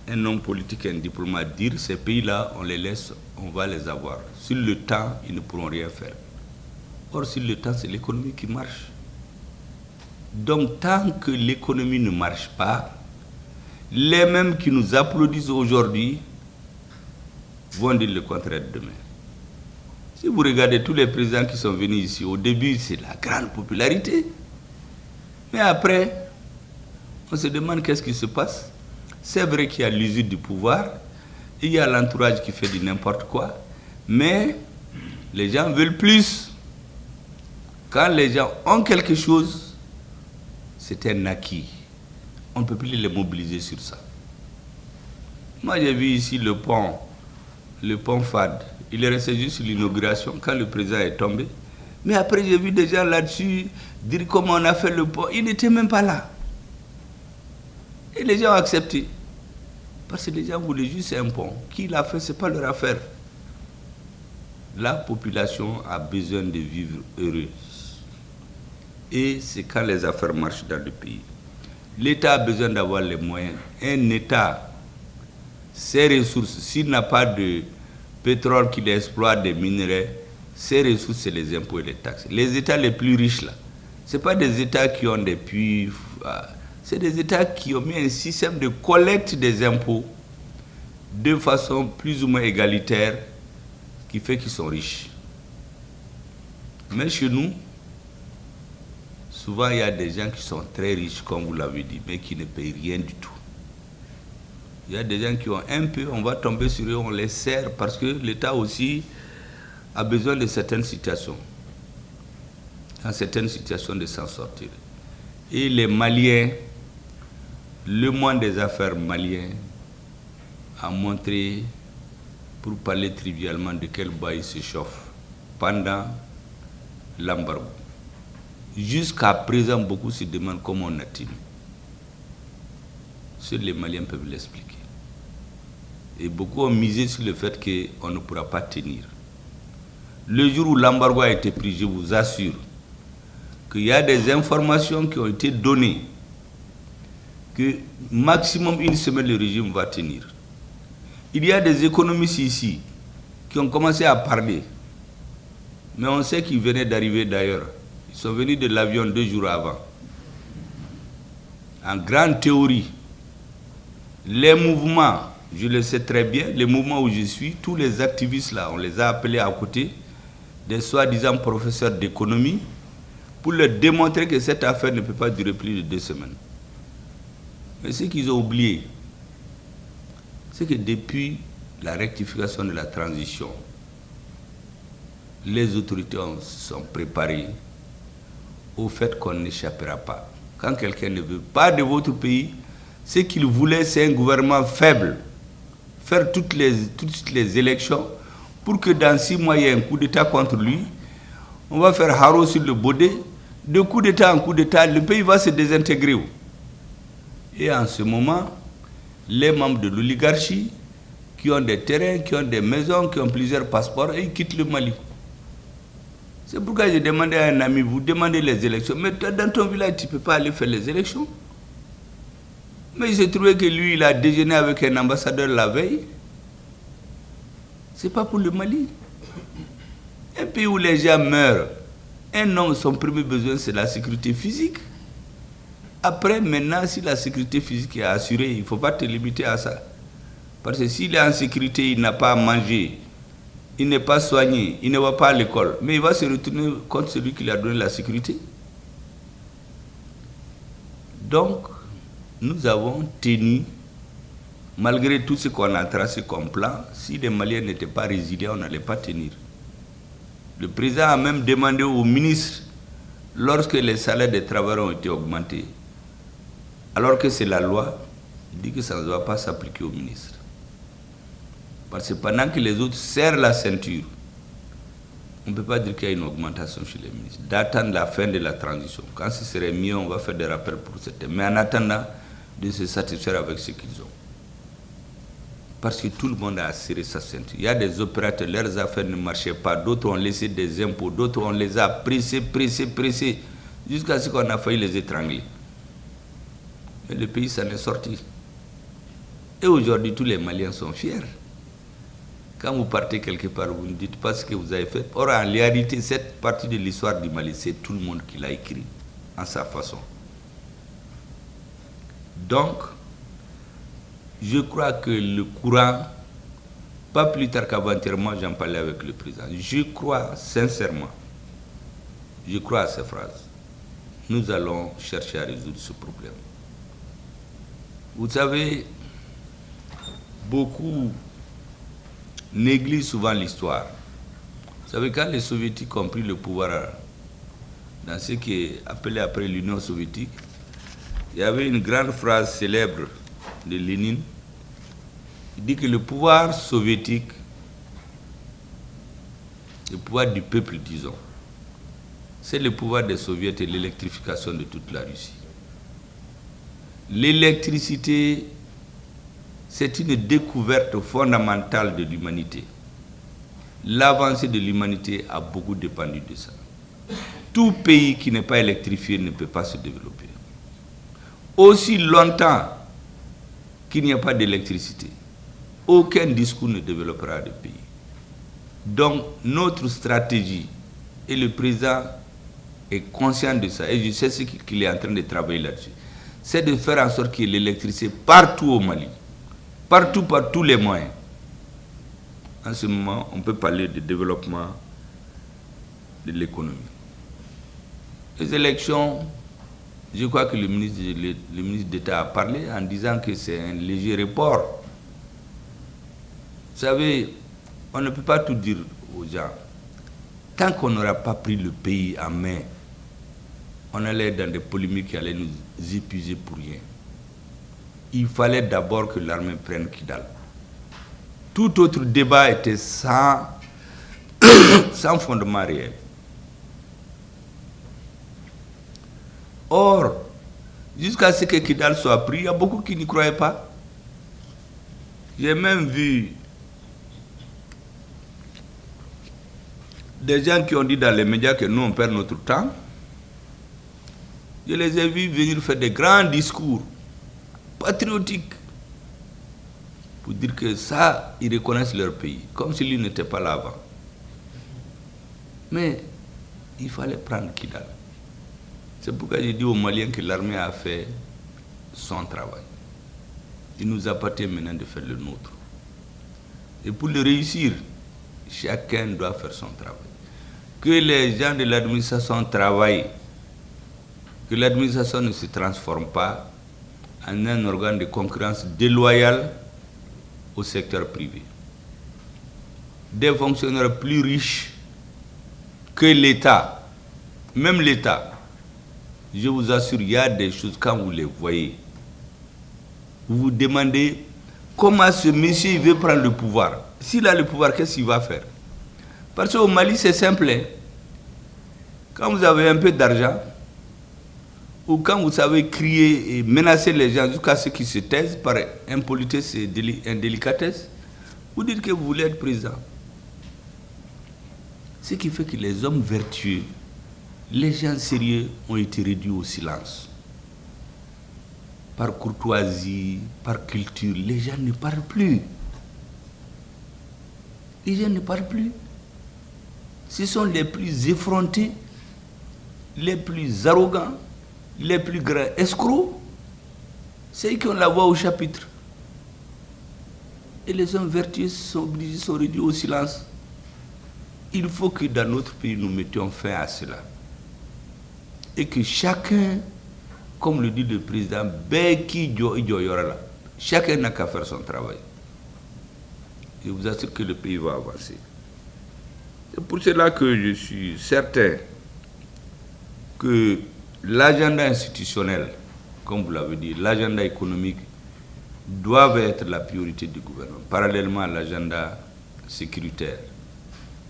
un homme politique, un diplomate dire, ces pays-là, on les laisse, on va les avoir. Sur le temps, ils ne pourront rien faire. Or, sur le temps, c'est l'économie qui marche. Donc, tant que l'économie ne marche pas, les mêmes qui nous applaudissent aujourd'hui vont dire le contraire demain. Si vous regardez tous les présidents qui sont venus ici, au début, c'est la grande popularité. Mais après, on se demande qu'est-ce qui se passe. C'est vrai qu'il y a l'usure du pouvoir, il y a l'entourage qui fait du n'importe quoi, mais les gens veulent plus. Quand les gens ont quelque chose, c'est un acquis. On ne peut plus les mobiliser sur ça. Moi, j'ai vu ici le pont FAD. Il est resté juste sur l'inauguration quand le président est tombé. Mais après, j'ai vu des gens là-dessus dire comment on a fait le pont. Ils n'étaient même pas là. Et les gens ont accepté. Parce que les gens voulaient juste un pont. Qui l'a fait, ce n'est pas leur affaire. La population a besoin de vivre heureuse. Et c'est quand les affaires marchent dans le pays. L'État a besoin d'avoir les moyens. Un État, ses ressources, s'il n'a pas de pétrole qu'il exploite, des minerais, ses ressources, c'est les impôts et les taxes. Les États les plus riches, là, ce n'est pas des États qui ont des puits, c'est des États qui ont mis un système de collecte des impôts de façon plus ou moins égalitaire, qui fait qu'ils sont riches. Mais chez nous, souvent il y a des gens qui sont très riches, comme vous l'avez dit, mais qui ne payent rien du tout. Il y a des gens qui ont un peu, on va tomber sur eux, on les serre, parce que l'État aussi a besoin de certaines situations, dans certaines situations de s'en sortir. Et les Maliens, le monde des affaires malien a montré, pour parler trivialement, de quel bois il se chauffe pendant l'embargo. Jusqu'à présent, beaucoup se demandent comment on a tenu. Seuls les Maliens peuvent l'expliquer. Et beaucoup ont misé sur le fait qu'on ne pourra pas tenir. Le jour où l'embargo a été pris, je vous assure qu'il y a des informations qui ont été données que maximum une semaine le régime va tenir. Il y a des économistes ici qui ont commencé à parler, mais on sait qu'ils venaient d'arriver d'ailleurs. Ils sont venus de l'avion 2 jours avant. En grande théorie, les mouvements, je le sais très bien, les mouvements où je suis, tous les activistes là, on les a appelés à côté des soi-disant professeurs d'économie pour leur démontrer que cette affaire ne peut pas durer plus de 2 semaines. Mais ce qu'ils ont oublié, c'est que depuis la rectification de la transition, les autorités se sont préparées au fait qu'on n'échappera pas. Quand quelqu'un ne veut pas de votre pays, ce qu'il voulait, c'est un gouvernement faible. Faire toutes les élections pour que dans 6 mois, il y ait un coup d'État contre lui. On va faire haro sur le baudet. De coup d'État en coup d'État, le pays va se désintégrer. Et en ce moment, les membres de l'oligarchie, qui ont des terrains, qui ont des maisons, qui ont plusieurs passeports, ils quittent le Mali. C'est pourquoi j'ai demandé à un ami, vous demandez les élections, mais dans ton village, tu ne peux pas aller faire les élections. Mais il s'est trouvé que lui, il a déjeuné avec un ambassadeur la veille. Ce n'est pas pour le Mali. Un pays où les gens meurent, un homme, son premier besoin, c'est la sécurité physique. Après, maintenant, si la sécurité physique est assurée, il ne faut pas te limiter à ça. Parce que s'il est en sécurité, il n'a pas à manger, il n'est pas soigné, il ne va pas à l'école, mais il va se retourner contre celui qui lui a donné la sécurité. Donc, nous avons tenu, malgré tout ce qu'on a tracé comme plan, si les Maliens n'étaient pas résilients, on n'allait pas tenir. Le président a même demandé au ministre, lorsque les salaires des travailleurs ont été augmentés, alors que c'est la loi, il dit que ça ne doit pas s'appliquer au ministre. Parce que pendant que les autres serrent la ceinture, on ne peut pas dire qu'il y a une augmentation chez les ministres. D'attendre la fin de la transition. Quand ce serait mieux, on va faire des rappels pour certains. Mais en attendant, de se satisfaire avec ce qu'ils ont. Parce que tout le monde a serré sa ceinture. Il y a des opérateurs, leurs affaires ne marchaient pas. D'autres ont laissé des impôts. D'autres, on les a pressés, jusqu'à ce qu'on a failli les étrangler. Mais le pays s'en est sorti. Et aujourd'hui, tous les Maliens sont fiers. Quand vous partez quelque part, vous ne dites pas ce que vous avez fait. Or, en réalité, cette partie de l'histoire du Mali, c'est tout le monde qui l'a écrit, en sa façon. Donc, je crois que le courant, pas plus tard qu'avant-hier, j'en parlais avec le président. Je crois sincèrement, je crois à ces phrases. Nous allons chercher à résoudre ce problème. Vous savez, beaucoup négligent souvent l'histoire. Vous savez, quand les Soviétiques ont pris le pouvoir dans ce qui est appelé après l'Union soviétique, il y avait une grande phrase célèbre de Lénine. Il dit que le pouvoir soviétique, le pouvoir du peuple, disons, c'est le pouvoir des soviets et l'électrification de toute la Russie. L'électricité, c'est une découverte fondamentale de l'humanité. L'avancée de l'humanité a beaucoup dépendu de ça. Tout pays qui n'est pas électrifié ne peut pas se développer. Aussi longtemps qu'il n'y a pas d'électricité, aucun discours ne développera le pays. Donc, notre stratégie, et le président est conscient de ça, et je sais ce qu'il est en train de travailler là-dessus, c'est de faire en sorte qu'il y ait l'électricité partout au Mali. partout, par tous les moyens. En ce moment, on peut parler de développement de l'économie. Les élections, je crois que le ministre d'État a parlé en disant que c'est un léger report. Vous savez, on ne peut pas tout dire aux gens. Tant qu'on n'aura pas pris le pays en main, on allait dans des polémiques qui allaient nous épuiser pour rien. Il fallait d'abord que l'armée prenne Kidal. Tout autre débat était sans fondement réel. Or, jusqu'à ce que Kidal soit pris, il y a beaucoup qui n'y croyaient pas. J'ai même vu des gens qui ont dit dans les médias que nous on perd notre temps. Je les ai vus venir faire des grands discours patriotiques pour dire que ça, ils reconnaissent leur pays, comme s'ils n'étaient pas là avant. Mais il fallait prendre Kidal. C'est pourquoi j'ai dit aux Maliens que l'armée a fait son travail. Il nous appartient maintenant de faire le nôtre. Et pour le réussir, chacun doit faire son travail. Que les gens de l'administration travaillent, que l'administration ne se transforme pas en un organe de concurrence déloyale au secteur privé. Des fonctionnaires plus riches que l'État, même l'État, je vous assure, il y a des choses quand vous les voyez. Vous vous demandez comment ce monsieur il veut prendre le pouvoir. S'il a le pouvoir, qu'est-ce qu'il va faire? Parce qu'au Mali, c'est simple. Hein? Quand vous avez un peu d'argent, ou quand vous savez crier et menacer les gens jusqu'à ce qu'ils se taisent par impolitesse et indélicatesse, vous dites que vous voulez être président. Ce qui fait que les hommes vertueux, les gens sérieux ont été réduits au silence. Par courtoisie, par culture, les gens ne parlent plus. Les gens ne parlent plus. Ce sont les plus effrontés, les plus arrogants, les plus grands escrocs, ceux qui ont la voix au chapitre. Et les hommes vertueux sont réduits au silence. Il faut que dans notre pays, nous mettions fin à cela. Et que chacun, comme le dit le président, chacun n'a qu'à faire son travail. Je vous assure que le pays va avancer. C'est pour cela que je suis certain que l'agenda institutionnel, comme vous l'avez dit, l'agenda économique doivent être la priorité du gouvernement, parallèlement à l'agenda sécuritaire,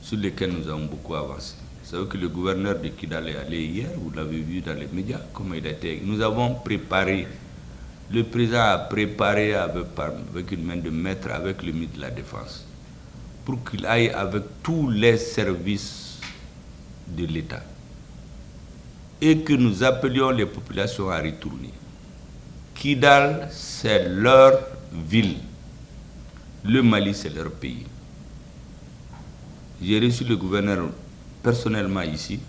sur lequel nous avons beaucoup avancé. Vous savez que le gouverneur de Kidal est allé hier, vous l'avez vu dans les médias, comment il a été. Nous avons préparé, le président a préparé avec une main de maître, avec le ministre de la Défense, pour qu'il aille avec tous les services de l'État et que nous appelions les populations à retourner. Kidal, c'est leur ville. Le Mali, c'est leur pays. J'ai reçu le gouverneur personnellement ici.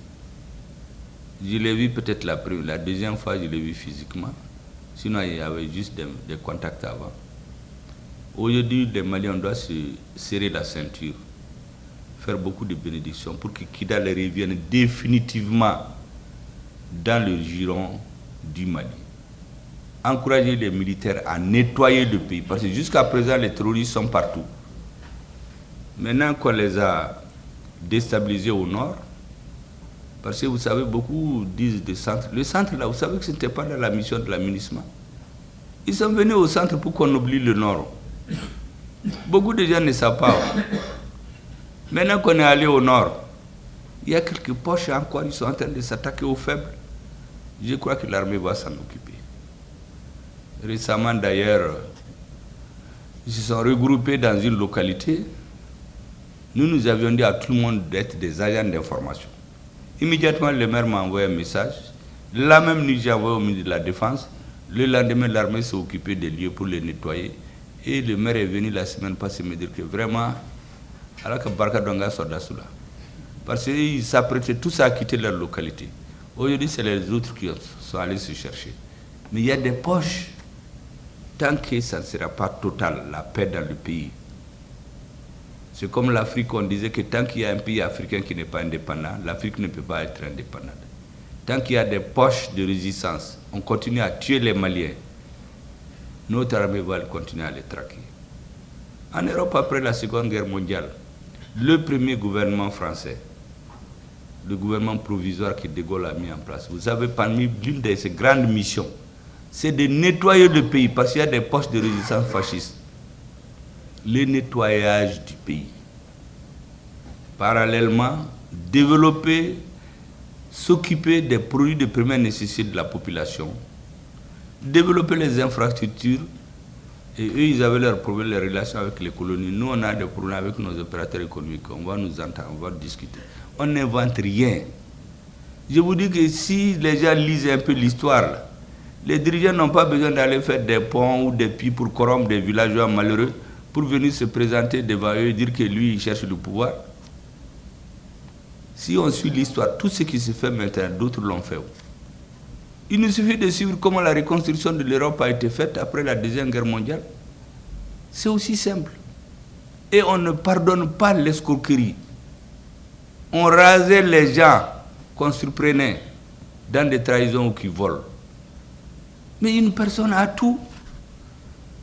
Je l'ai vu peut-être la deuxième fois, je l'ai vu physiquement. Sinon, il y avait juste des contacts avant. Aujourd'hui, les Maliens doivent se serrer la ceinture, faire beaucoup de bénédictions pour que Kidal revienne définitivement dans le giron du Mali. Encourager les militaires à nettoyer le pays, parce que jusqu'à présent, les terroristes sont partout. Maintenant qu'on les a déstabilisés au nord, parce que vous savez, beaucoup disent des centres. Le centre, là, vous savez que ce n'était pas dans la mission de l'aménagement. Ils sont venus au centre pour qu'on oublie le nord. Beaucoup de gens ne savent pas. Maintenant qu'on est allé au nord, il y a quelques poches encore, ils sont en train de s'attaquer aux faibles. Je crois que l'armée va s'en occuper. Récemment d'ailleurs, ils se sont regroupés dans une localité. Nous avions dit à tout le monde d'être des agents d'information. Immédiatement, le maire m'a envoyé un message. La même nuit, j'ai envoyé au ministre de la Défense. Le lendemain, l'armée s'est occupée des lieux pour les nettoyer. Et le maire est venu la semaine passée me dire que vraiment, alors que Barka Donga soit là. Parce qu'ils s'apprêtaient tous à quitter leur localité. Aujourd'hui, c'est les autres qui sont allés se chercher. Mais il y a des poches. tant que ça ne sera pas total, la paix dans le pays. C'est comme l'Afrique, on disait que tant qu'il y a un pays africain qui n'est pas indépendant, l'Afrique ne peut pas être indépendante. Tant qu'il y a des poches de résistance, on continue à tuer les Maliens. Notre armée va continuer à les traquer. En Europe, après la Seconde Guerre mondiale, le premier gouvernement français, le gouvernement provisoire que De Gaulle a mis en place, vous savez, parmi l'une de ses grandes missions, c'est de nettoyer le pays parce qu'il y a des poches de résistance fascistes. Le nettoyage du pays. Parallèlement, développer, s'occuper des produits de première nécessité de la population, développer les infrastructures, et eux, ils avaient leurs problèmes, les relations avec les colonies. Nous, on a des problèmes avec nos opérateurs économiques. On va nous entendre, on va discuter. On n'invente rien. Je vous dis que si les gens lisent un peu l'histoire, les dirigeants n'ont pas besoin d'aller faire des ponts ou des puits pour corrompre des villageois malheureux pour venir se présenter devant eux et dire que lui, il cherche le pouvoir. Si on suit l'histoire, tout ce qui se fait maintenant, d'autres l'ont fait. Il nous suffit de suivre comment la reconstruction de l'Europe a été faite après la Deuxième Guerre mondiale. C'est aussi simple. Et on ne pardonne pas l'escroquerie. On rasait les gens qu'on surprenait dans des trahisons ou qui volent. Mais une personne a tout.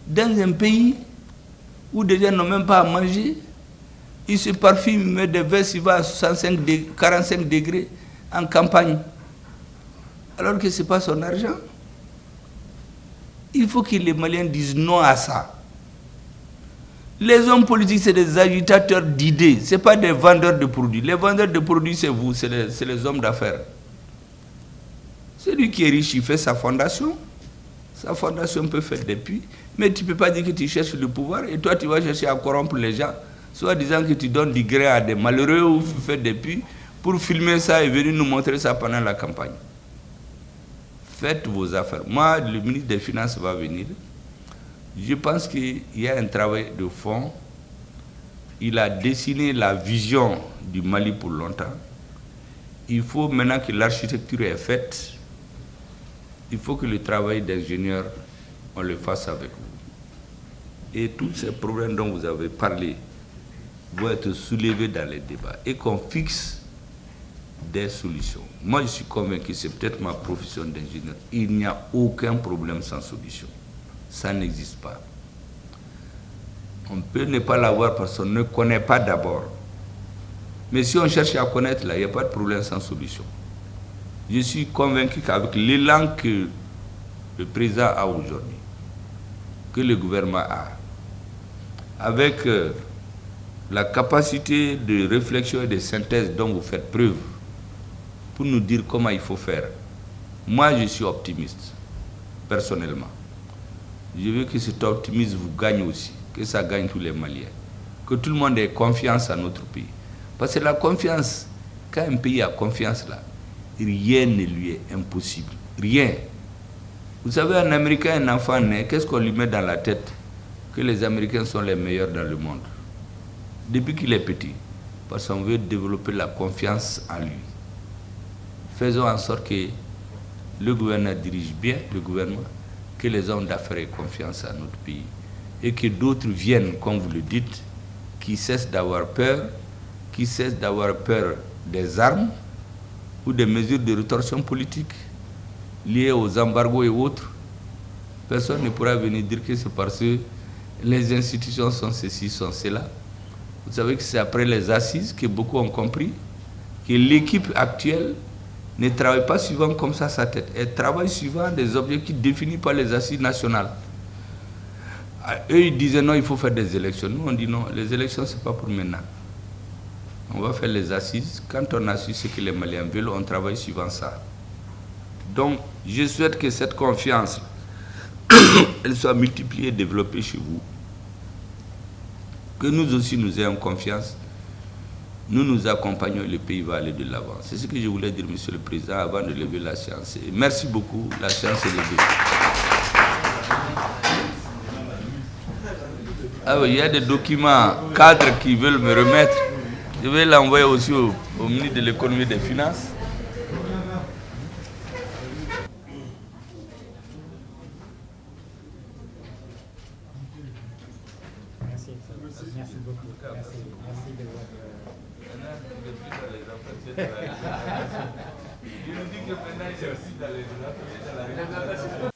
Dans un pays où des gens n'ont même pas à manger, il se parfume, il met des vestes, il va à 45 degrés en campagne. Alors que ce n'est pas son argent. Il faut que les Maliens disent non à ça. Les hommes politiques, c'est des agitateurs d'idées, ce n'est pas des vendeurs de produits. Les vendeurs de produits, c'est vous, c'est les hommes d'affaires. Celui qui est riche, il fait sa fondation. Sa fondation peut faire des puits, mais tu ne peux pas dire que tu cherches le pouvoir et toi, tu vas chercher à corrompre les gens, soit disant que tu donnes du grain à des malheureux ou tu fais des puits pour filmer ça et venir nous montrer ça pendant la campagne. Faites vos affaires. Moi, le ministre des Finances va venir. Je pense qu'il y a un travail de fond. Il a dessiné la vision du Mali pour longtemps. Il faut maintenant que l'architecture est faite. Il faut que le travail d'ingénieur, on le fasse avec vous. Et tous ces problèmes dont vous avez parlé vont être soulevés dans les débats et qu'on fixe des solutions. Moi, je suis convaincu, c'est peut-être ma profession d'ingénieur, il n'y a aucun problème sans solution. Ça n'existe pas. On peut ne pas l'avoir parce qu'on ne connaît pas d'abord. Mais si on cherche à connaître, là, il n'y a pas de problème sans solution. Je suis convaincu qu'avec l'élan que le président a aujourd'hui, que le gouvernement a, avec la capacité de réflexion et de synthèse dont vous faites preuve, pour nous dire comment il faut faire. Moi, je suis optimiste, personnellement. Je veux que cet optimisme vous gagne aussi, que ça gagne tous les Maliens, que tout le monde ait confiance à notre pays. Parce que la confiance, quand un pays a confiance là, rien ne lui est impossible. Rien. Vous savez, un Américain, un enfant né, qu'est-ce qu'on lui met dans la tête? Que les Américains sont les meilleurs dans le monde. Depuis qu'il est petit. Parce qu'on veut développer la confiance en lui. Faisons en sorte que le gouverneur dirige bien le gouvernement, que les hommes d'affaires aient confiance à notre pays et que d'autres viennent, comme vous le dites, qui cessent d'avoir peur, des armes ou des mesures de rétorsion politique liées aux embargos et autres. Personne ne pourra venir dire que c'est parce que les institutions sont ceci, sont cela. Vous savez que c'est après les assises que beaucoup ont compris que l'équipe actuelle ne travaille pas suivant comme ça sa tête. Elle travaille suivant des objectifs définis par les assises nationales. Eux, ils disaient non, il faut faire des élections. Nous, on dit non, les élections, ce n'est pas pour maintenant. On va faire les assises. Quand on a su ce que les Maliens veulent, on travaille suivant ça. Donc, je souhaite que cette confiance, elle soit multipliée et développée chez vous. Que nous aussi, nous ayons confiance. Nous nous accompagnons et le pays va aller de l'avant. C'est ce que je voulais dire, Monsieur le Président, avant de lever la séance. Et merci beaucoup. La séance est levée. Ah oui, il y a des documents cadres qui veulent me remettre. Je vais l'envoyer aussi au ministre de l'économie et des finances. Merci. Merci beaucoup. Merci de votre... Je nous dis que maintenant, j'ai aussi dans les